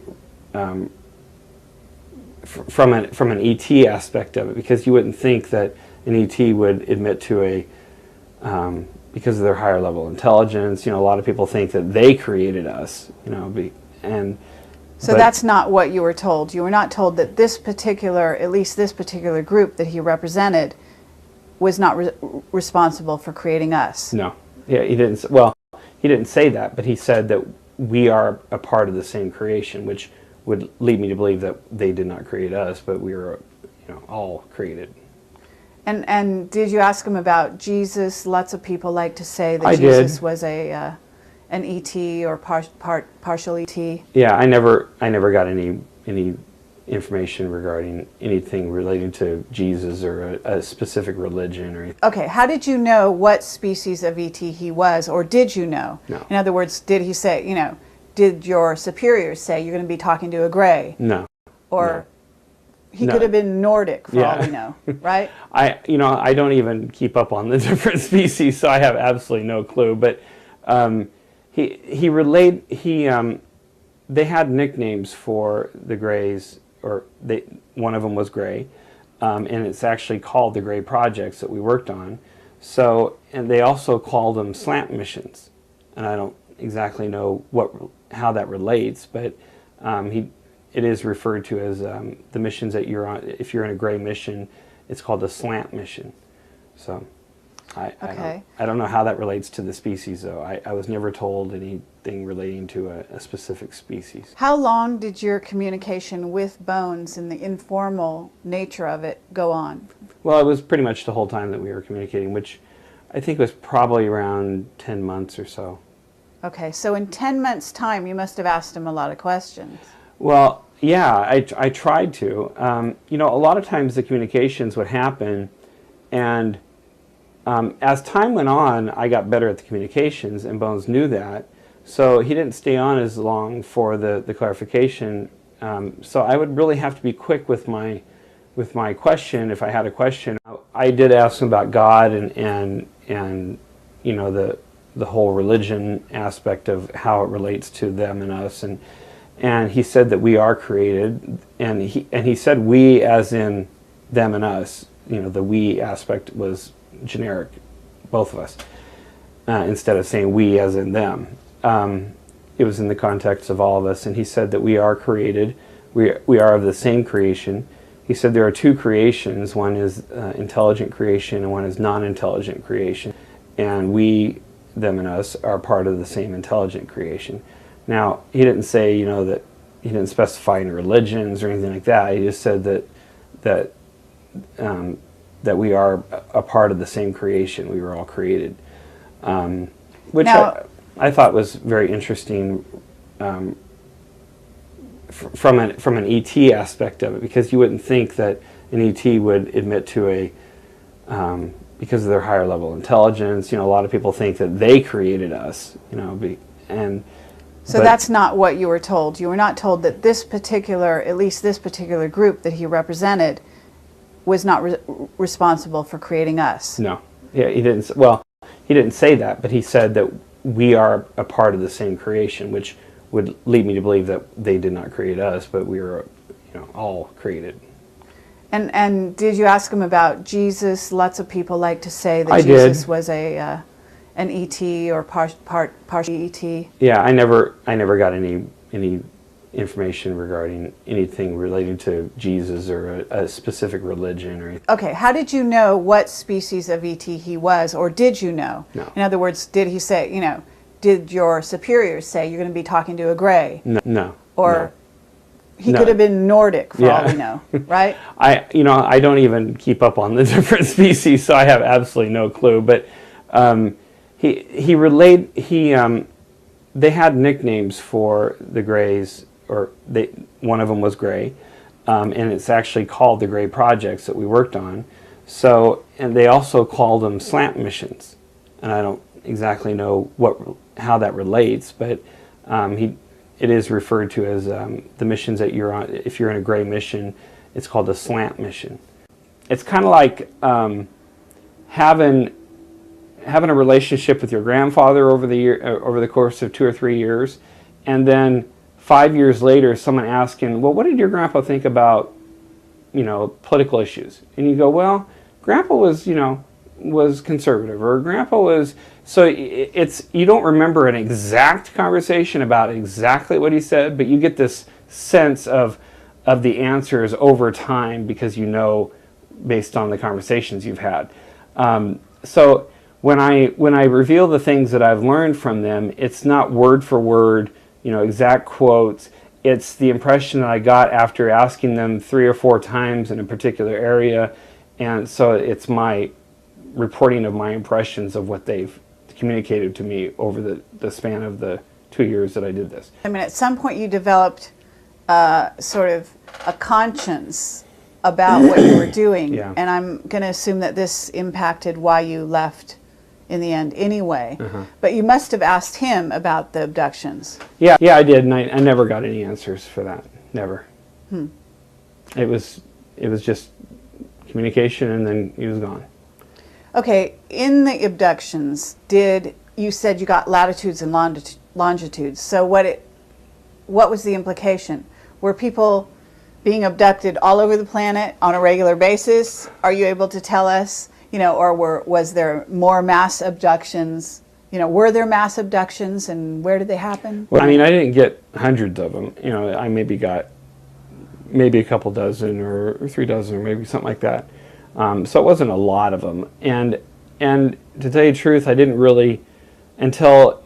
from an ET aspect of it, because you wouldn't think that an ET would admit to because of their higher level intelligence. A lot of people think that they created us. So that's not what you were told. You were not told that at least this particular group that he represented was not responsible for creating us. No. Yeah, he didn't. Well, he didn't say that, but he said that we are a part of the same creation, which would lead me to believe that they did not create us, but we were, all created. And did you ask him about Jesus? Lots of people like to say that Jesus was an ET or partial ET. Yeah, I never got any information regarding anything relating to Jesus or a specific religion or anything. Okay, how did you know what species of ET he was, or did you know? No. In other words, did he say, did your superiors say you're going to be talking to a gray? No. Or he could have been Nordic for all we know, right? I don't even keep up on the different species, so I have absolutely no clue. But they had nicknames for the grays, or one of them was gray, and it's actually called the Gray Projects that we worked on. So, and they also called them slant missions, and I don't exactly know how that relates, but it is referred to as the missions that you're on. If you're in a gray mission, it's called a slant mission. So I don't know how that relates to the species, though. I was never told anything relating to a specific species. How long did your communication with Bones and the informal nature of it go on? Well, it was pretty much the whole time that we were communicating, which I think was probably around 10 months or so. Okay, so in 10 months' time, you must have asked him a lot of questions. Well, yeah, I tried to. A lot of times the communications would happen, and as time went on, I got better at the communications, and Bones knew that. So he didn't stay on as long for the clarification. So I would really have to be quick with my question if I had a question. I did ask him about God and the whole religion aspect of how it relates to them and us, and he said that we are created, and he said we as in them and us. The we aspect was generic, both of us, instead of saying we as in them. It was in the context of all of us, and he said that we are created, we are of the same creation. He said there are two creations, one is intelligent creation and one is non-intelligent creation, and we, them and us, are part of the same intelligent creation. Now, he didn't say, that he didn't specify any religions or anything like that. He just said that we are a part of the same creation. We were all created, which I thought was very interesting from an ET aspect of it, because you wouldn't think that an ET would admit to because of their higher level intelligence. A lot of people think that they created us, So that's not what you were told. You were not told that at least this particular group that he represented was not responsible for creating us. No. Yeah, he didn't. Well, he didn't say that, but he said that we are a part of the same creation, which would lead me to believe that they did not create us, but we were, all created. And did you ask him about Jesus? Lots of people like to say that Jesus was an ET or partial ET. Yeah, I never got any information regarding anything relating to Jesus or a specific religion or anything. Okay, how did you know what species of ET he was, or did you know? No. In other words, did he say, did your superiors say you're going to be talking to a gray? No. Or he could have been Nordic for all we know, right? I don't even keep up on the different species, so I have absolutely no clue. But he relayed, they had nicknames for the Grays, or one of them was Gray, and it's actually called the Gray Projects that we worked on. So, and they also called them slant missions, and I don't exactly know how that relates, but it is referred to as the missions that you're on. If you're in a Gray mission, it's called a slant mission. It's kind of like having a relationship with your grandfather over the course of 2 or 3 years, and then 5 years later, someone asking, "Well, what did your grandpa think about, political issues?" And you go, "Well, Grandpa was conservative," or Grandpa was. So you don't remember an exact conversation about exactly what he said, but you get this sense of the answers over time because based on the conversations you've had. So when I reveal the things that I've learned from them, it's not word for word, exact quotes. It's the impression that I got after asking them 3 or 4 times in a particular area, and so it's my reporting of my impressions of what they've communicated to me over the span of the 2 years that I did this. I mean, at some point you developed sort of a conscience about what you were doing, Yeah. and I'm going to assume that this impacted why you left in the end anyway. But you must have asked him about the abductions. Yeah, I did, and I never got any answers for that. Never. It was just communication, and then he was gone. Okay, in the abductions, you said you got latitudes and longitudes. So what was the implication? Were people being abducted all over the planet on a regular basis? Are you able to tell us? Or was there more mass abductions? Were there mass abductions, and where did they happen? Well, I mean, I didn't get hundreds of them. I maybe got a couple dozen or 3 dozen or maybe something like that. So it wasn't a lot of them. And to tell you the truth, I didn't really, until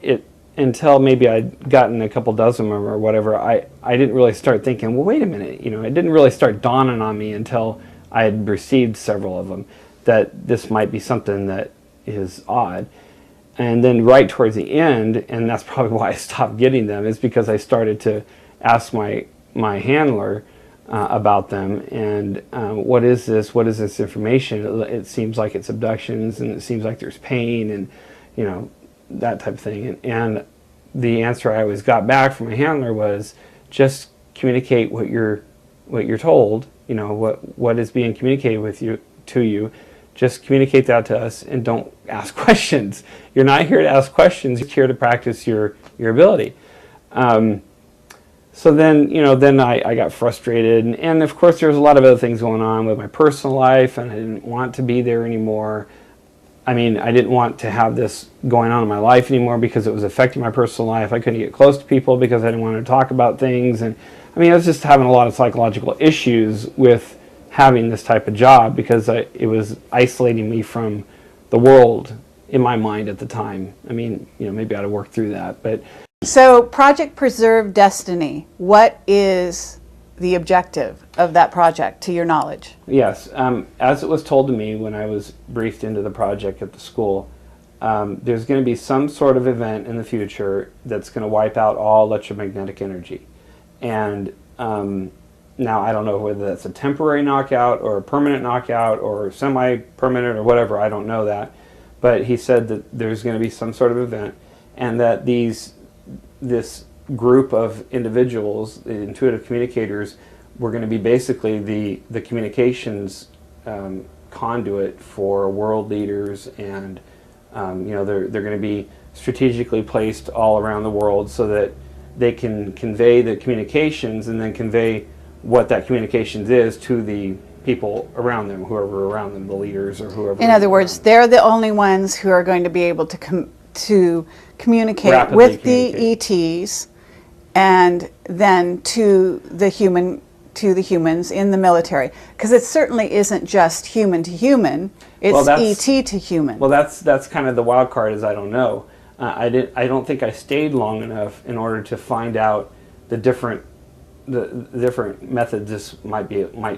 maybe I'd gotten a couple dozen of them or whatever, I didn't really start thinking, well, wait a minute, it didn't really start dawning on me until I had received several of them that this might be something that is odd. And then right towards the end, and that's probably why I stopped getting them, is because I started to ask my handler about them, and what is this information? It seems like it's abductions, and it seems like there's pain, and that type of thing. And the answer I always got back from my handler was, just communicate what you're told. What is being communicated to you. Just communicate that to us, and don't ask questions. You're not here to ask questions. You're here to practice your ability. So then I got frustrated, and of course there was a lot of other things going on with my personal life, and I didn't want to be there anymore. I mean, I didn't want to have this going on in my life anymore because it was affecting my personal life. I couldn't get close to people because I didn't want to talk about things, and I mean, I was just having a lot of psychological issues with having this type of job because it was isolating me from the world in my mind at the time. I mean, maybe I ought to work through that, but. So Project Preserve Destiny, what is the objective of that project, to your knowledge? Yes, as it was told to me when I was briefed into the project at the school, there's going to be some sort of event in the future that's going to wipe out all electromagnetic energy. And now I don't know whether that's a temporary knockout or a permanent knockout or semi-permanent or whatever, I don't know that. But he said that there's going to be some sort of event, and that this group of individuals, the intuitive communicators, were going to be basically the communications conduit for world leaders, and they're going to be strategically placed all around the world so that they can convey the communications and then convey what that communications is to the people around them, whoever around them, the leaders or whoever. In other words, they're the only ones who are going to be able to communicate Rapidly with communicate. the ETs, and then to the humans in the military, because it certainly isn't just human to human, it's ET to human. Well, that's kind of the wild card, is I don't know. I don't think I stayed long enough in order to find out the different the different methods this might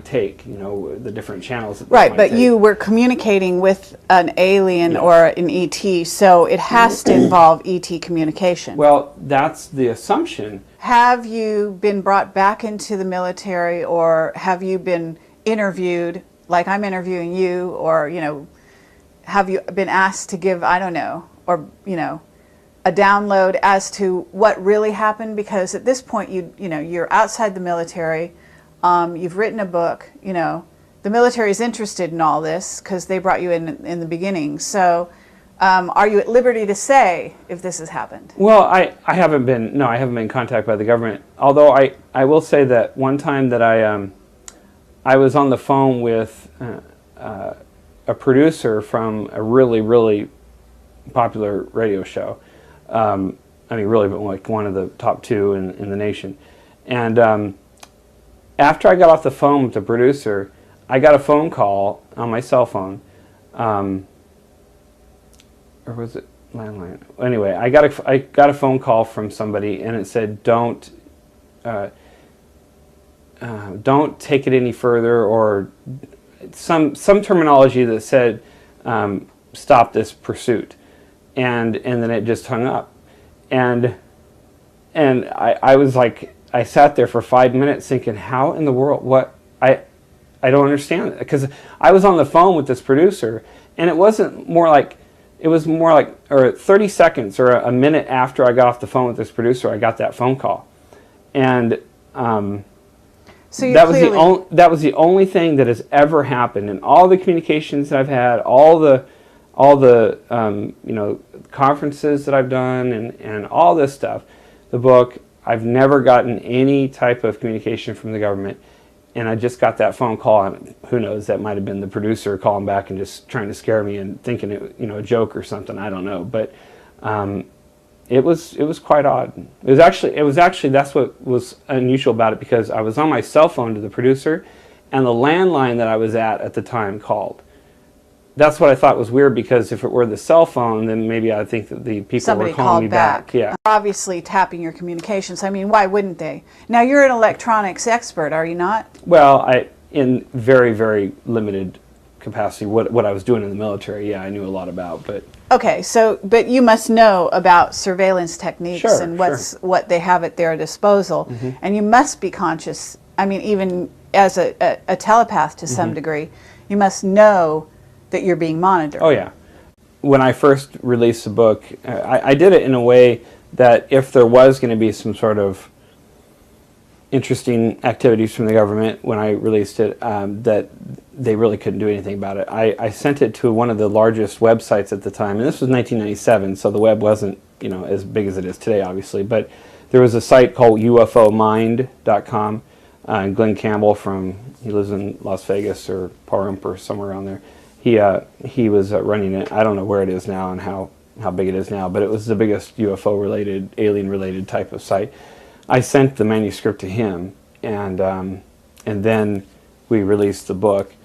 take, the different channels that this Right, might but take. you were communicating with an alien Yeah. or an ET, so it has to involve ET communication. Well, that's the assumption. Have you been brought back into the military, or have you been interviewed, like I'm interviewing you, or, have you been asked to give, I don't know, or, a download as to what really happened? Because at this point, you're outside the military, you've written a book, the military is interested in all this because they brought you in the beginning. So are you at liberty to say if this has happened? Well, I haven't been contacted by the government. Although I will say that one time that I was on the phone with a producer from a really, really popular radio show. Really, but like one of the top 2 in the nation. And after I got off the phone with the producer, I got a phone call on my cell phone. Or was it landline? Anyway, I got a phone call from somebody, and it said, "Don't take it any further," or some terminology that said, "Stop this pursuit," and then it just hung up, and I was like, I sat there for 5 minutes thinking, how in the world? What I don't understand it, because I was on the phone with this producer, and it was more like, or 30 seconds or a minute after I got off the phone with this producer, I got that phone call. And so that was the only thing that has ever happened in all the communications that I've had, all the conferences that I've done, and all this stuff. The book, I've never gotten any type of communication from the government. And I just got that phone call, and who knows, that might have been the producer calling back and just trying to scare me and thinking it, a joke or something. I don't know, but it was quite odd. It was actually that's what was unusual about it, because I was on my cell phone to the producer, and the landline that I was at the time called. That's what I thought was weird, because if it were the cell phone, then maybe I think that the people somebody were calling me back. Yeah. Obviously tapping your communications. I mean, why wouldn't they? Now, you're an electronics expert, are you not? Well, in very, very limited capacity, what I was doing in the military, I knew a lot about, but... Okay, but you must know about surveillance techniques and what they have at their disposal, and you must be conscious. I mean, even as a telepath to some degree, you must know that you're being monitored. Oh yeah. When I first released the book, I did it in a way that if there was going to be some sort of interesting activities from the government when I released it, that they really couldn't do anything about it. I sent it to one of the largest websites at the time, and this was 1997, so the web wasn't as big as it is today, obviously. But there was a site called UFOmind.com, and Glenn Campbell he lives in Las Vegas or Pahrump or somewhere around there. He was running it. I don't know where it is now and how big it is now, but it was the biggest UFO-related, alien-related type of site. I sent the manuscript to him, and then we released the book.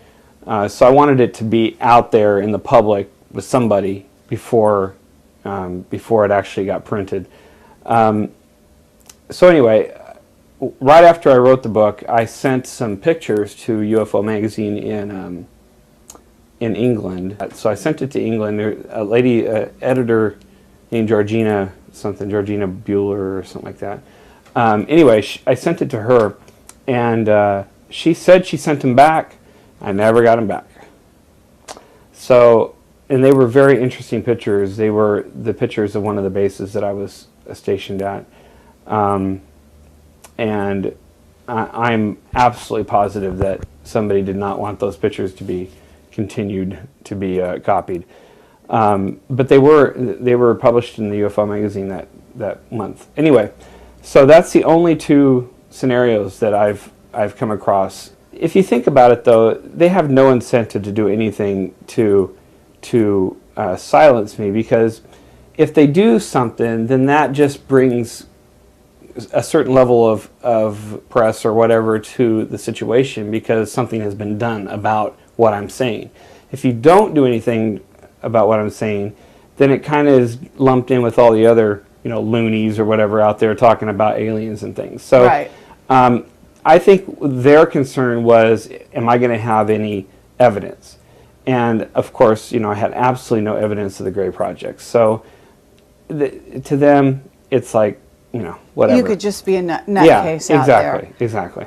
So I wanted it to be out there in the public with somebody before it actually got printed. So anyway, right after I wrote the book, I sent some pictures to UFO Magazine in England. So I sent it to England. A lady, editor named Georgina Bueller or something like that. Anyway, I sent it to her, and she said she sent them back. I never got them back. So, and they were very interesting pictures. They were the pictures of one of the bases that I was stationed at. And I'm absolutely positive that somebody did not want those pictures to be continued to be copied. But they were published in the UFO magazine that month. Anyway, so that's the only two scenarios that I've come across. If you think about it, though, they have no incentive to do anything to silence me, because if they do something, then that just brings a certain level of press or whatever to the situation, because something has been done about what I'm saying. If you don't do anything about what I'm saying, then it kind of is lumped in with all the other, loonies or whatever out there talking about aliens and things. So, right. I think their concern was, am I going to have any evidence? And of course, I had absolutely no evidence of the Gray Project. So to them, it's like, whatever. You could just be a nutcase out there. Exactly.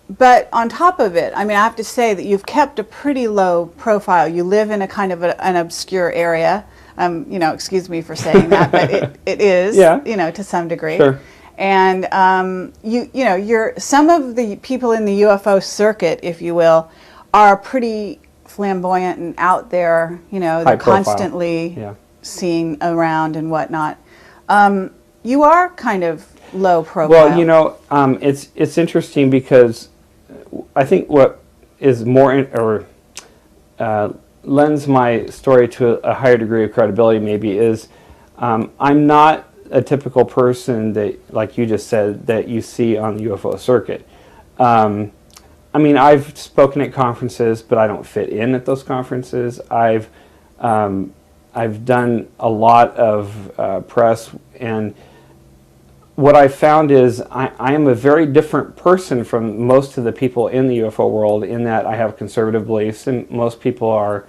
But on top of it, I mean, I have to say that you've kept a pretty low profile. You live in a kind of an obscure area. Excuse me for saying that, but it is, to some degree. Sure. And you're some of the people in the UFO circuit, if you will, are pretty flamboyant and out there. They're constantly seen around and whatnot. You are kind of low profile. Well, it's interesting because I think what is more lends my story to a higher degree of credibility maybe is I'm not a typical person that, like you just said, that you see on the UFO circuit. I've spoken at conferences, but I don't fit in at those conferences. I've done a lot of press, and what I found is I am a very different person from most of the people in the UFO world, in that I have conservative beliefs, and most people are,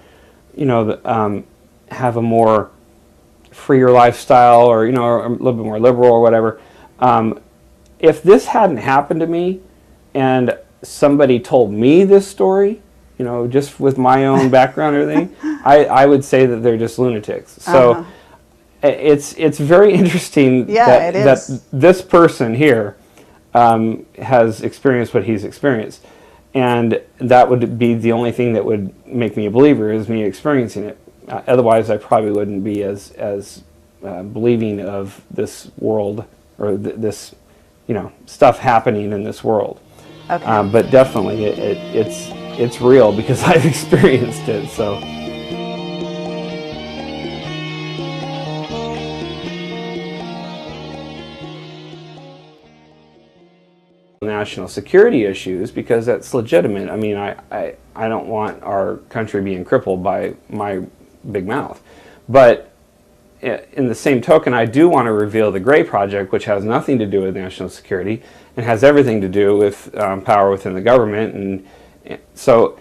have a more freer lifestyle, or a little bit more liberal or whatever. If this hadn't happened to me, and somebody told me this story, just with my own background and everything, I would say that they're just lunatics. So it's very interesting that this person here has experienced what he's experienced, and that would be the only thing that would make me a believer, is me experiencing it. Otherwise, I probably wouldn't be as believing of this world, or this stuff happening in this world. Okay. But definitely, it's real because I've experienced it. So. National security issues, because that's legitimate. I don't want our country being crippled by my big mouth. But in the same token, I do want to reveal the Gray Project, which has nothing to do with national security and has everything to do with power within the government. And so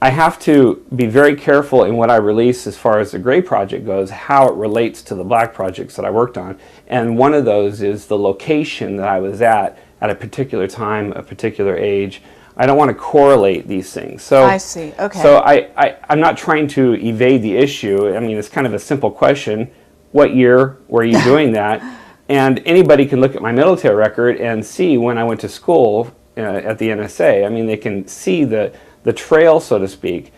I have to be very careful in what I release as far as the Gray Project goes, how it relates to the Black projects that I worked on. And one of those is the location that I was at a particular time, a particular age. I don't want to correlate these things. So I see. Okay. So I'm not trying to evade the issue. It's kind of a simple question. What year were you doing that? And anybody can look at my military record and see when I went to school at the NSA. They can see the trail, so to speak.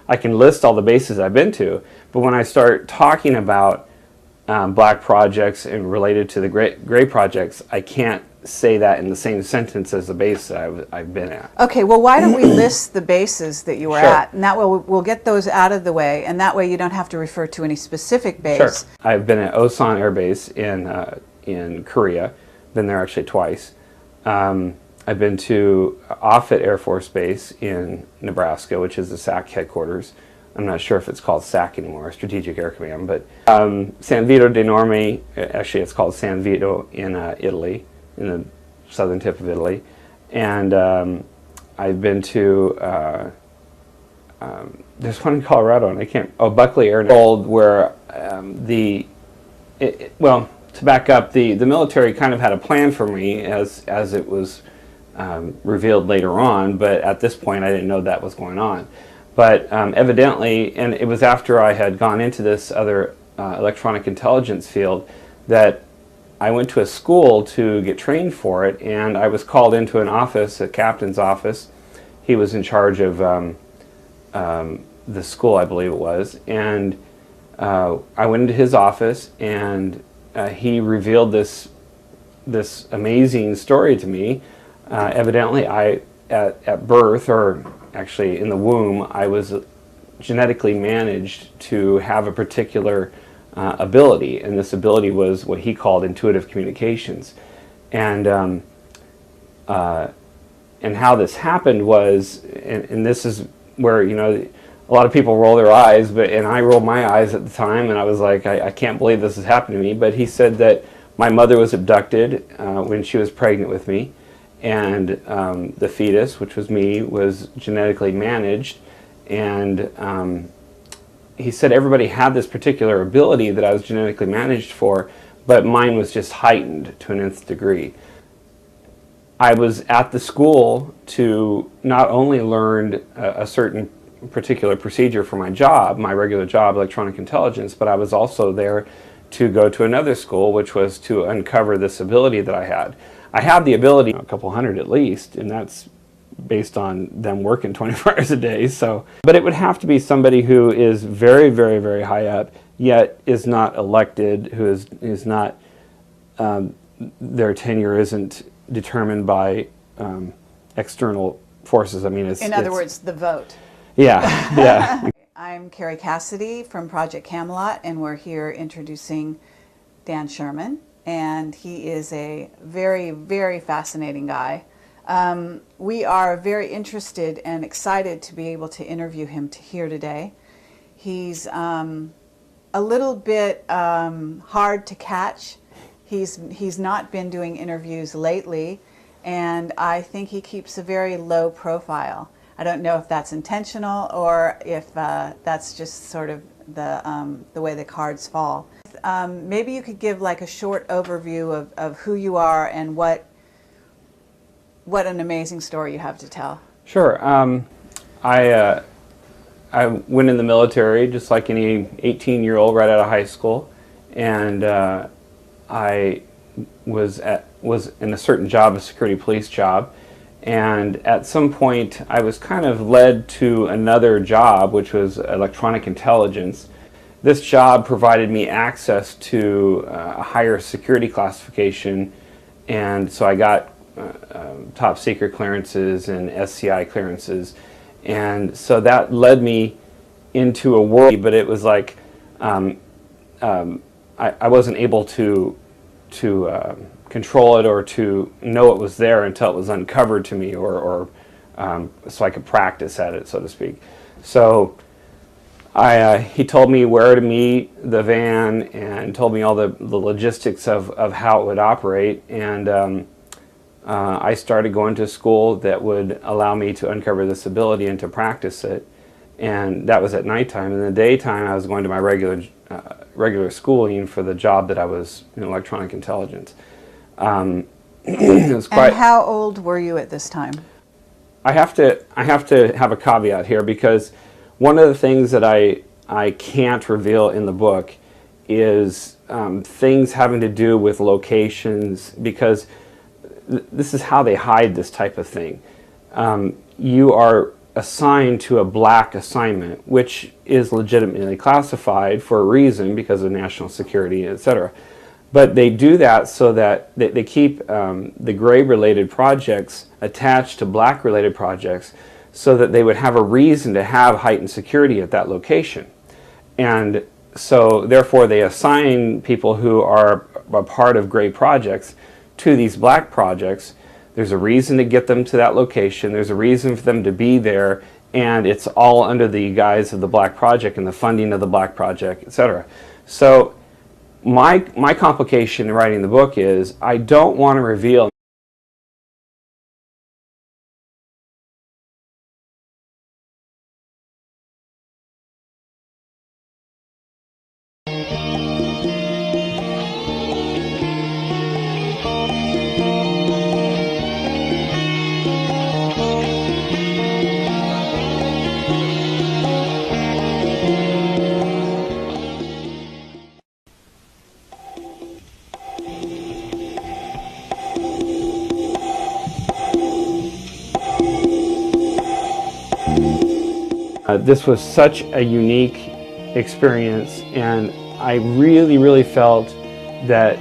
I can list all the bases I've been to. But when I start talking about Black projects and related to the Gray projects, I can't say that in the same sentence as the base that I've been at. Okay, well, why don't we list the bases that you were Sure. at, and that way we'll get those out of the way, and that way you don't have to refer to any specific base. Sure. I've been at Osan Air Base in Korea. Been there actually twice. I've been to Offutt Air Force Base in Nebraska, which is the SAC headquarters. I'm not sure if it's called SAC anymore, Strategic Air Command, but San Vito dei Normi, actually it's called San Vito in Italy, in the southern tip of Italy. And I've been to, there's one in Colorado, and Buckley Air Field, where to back up, the military kind of had a plan for me as it was revealed later on, but at this point I didn't know that was going on. But evidently, and it was after I had gone into this other electronic intelligence field, that I went to a school to get trained for it, and I was called into an office, a captain's office. He was in charge of the school, I believe it was, and I went into his office, and he revealed this amazing story to me. Evidently, at birth, or actually in the womb, I was genetically managed to have a particular ability, and this ability was what he called intuitive communications. And how this happened was, and this is where a lot of people roll their eyes, and I rolled my eyes at the time, and I was like, I can't believe this has happened to me. But he said that my mother was abducted when she was pregnant with me, and the fetus, which was me, was genetically managed. And he said everybody had this particular ability that I was genetically managed for, but mine was just heightened to an nth degree. I was at the school to not only learn a certain particular procedure for my job, my regular job, electronic intelligence, but I was also there to go to another school, which was to uncover this ability that I had. I had the ability, a couple hundred at least, and that's based on them working 24 hours a day. So, but it would have to be somebody who is very, very, very high up, yet is not elected, who is not, their tenure isn't determined by external forces. I mean, in other words, the vote. Yeah, yeah. I'm Carrie Cassidy from Project Camelot, and we're here introducing Dan Sherman, and he is a very, very fascinating guy. We are very interested and excited to be able to interview him here today. He's a little bit hard to catch. He's not been doing interviews lately, and I think he keeps a very low profile. I don't know if that's intentional or if that's just sort of the way the cards fall. Maybe you could give like a short overview of who you are and what an amazing story you have to tell. Sure. I went in the military just like any 18-year-old right out of high school, and I was in a certain job, a security police job, and at some point I was kind of led to another job, which was electronic intelligence. This job provided me access to a higher security classification, and so I got top secret clearances and SCI clearances, and so that led me into a world, but it was like I wasn't able to control it or to know it was there until it was uncovered to me, or so I could practice at it, so to speak. So he told me where to meet the van and told me all the logistics of how it would operate, and I started going to a school that would allow me to uncover this ability and to practice it, and that was at nighttime. In the daytime I was going to my regular schooling for the job that I was in electronic intelligence. It was quite. And how old were you at this time? I have to have a caveat here, because one of the things that I can't reveal in the book is things having to do with locations, because this is how they hide this type of thing. You are assigned to a black assignment, which is legitimately classified for a reason because of national security, etc. But they do that so that they keep the gray-related projects attached to black-related projects, so that they would have a reason to have heightened security at that location. And so therefore they assign people who are a part of gray projects to these black projects. There's a reason to get them to that location, there's a reason for them to be there, and it's all under the guise of the black project and the funding of the black project, etc. So my complication in writing the book is I don't want to reveal this was such a unique experience, and I really, really felt that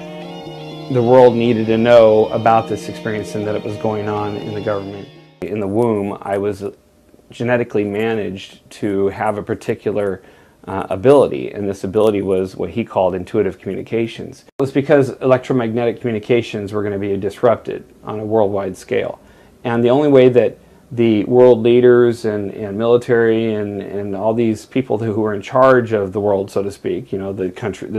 the world needed to know about this experience and that it was going on in the government. In the womb, I was genetically managed to have a particular ability, and this ability was what he called intuitive communications. It was because electromagnetic communications were going to be disrupted on a worldwide scale, and the only way that the world leaders and military and all these people who were in charge of the world, so to speak, you know, the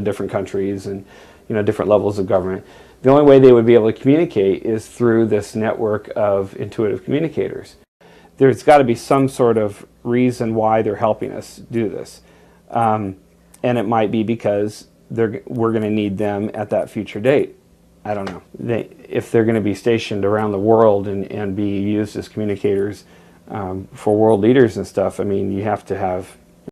different countries and, you know, different levels of government, the only way they would be able to communicate is through this network of intuitive communicators. There's got to be some sort of reason why they're helping us do this. And it might be because we're going to need them at that future date. I don't know. If they're going to be stationed around the world and be used as communicators for world leaders and stuff, I mean, you have to have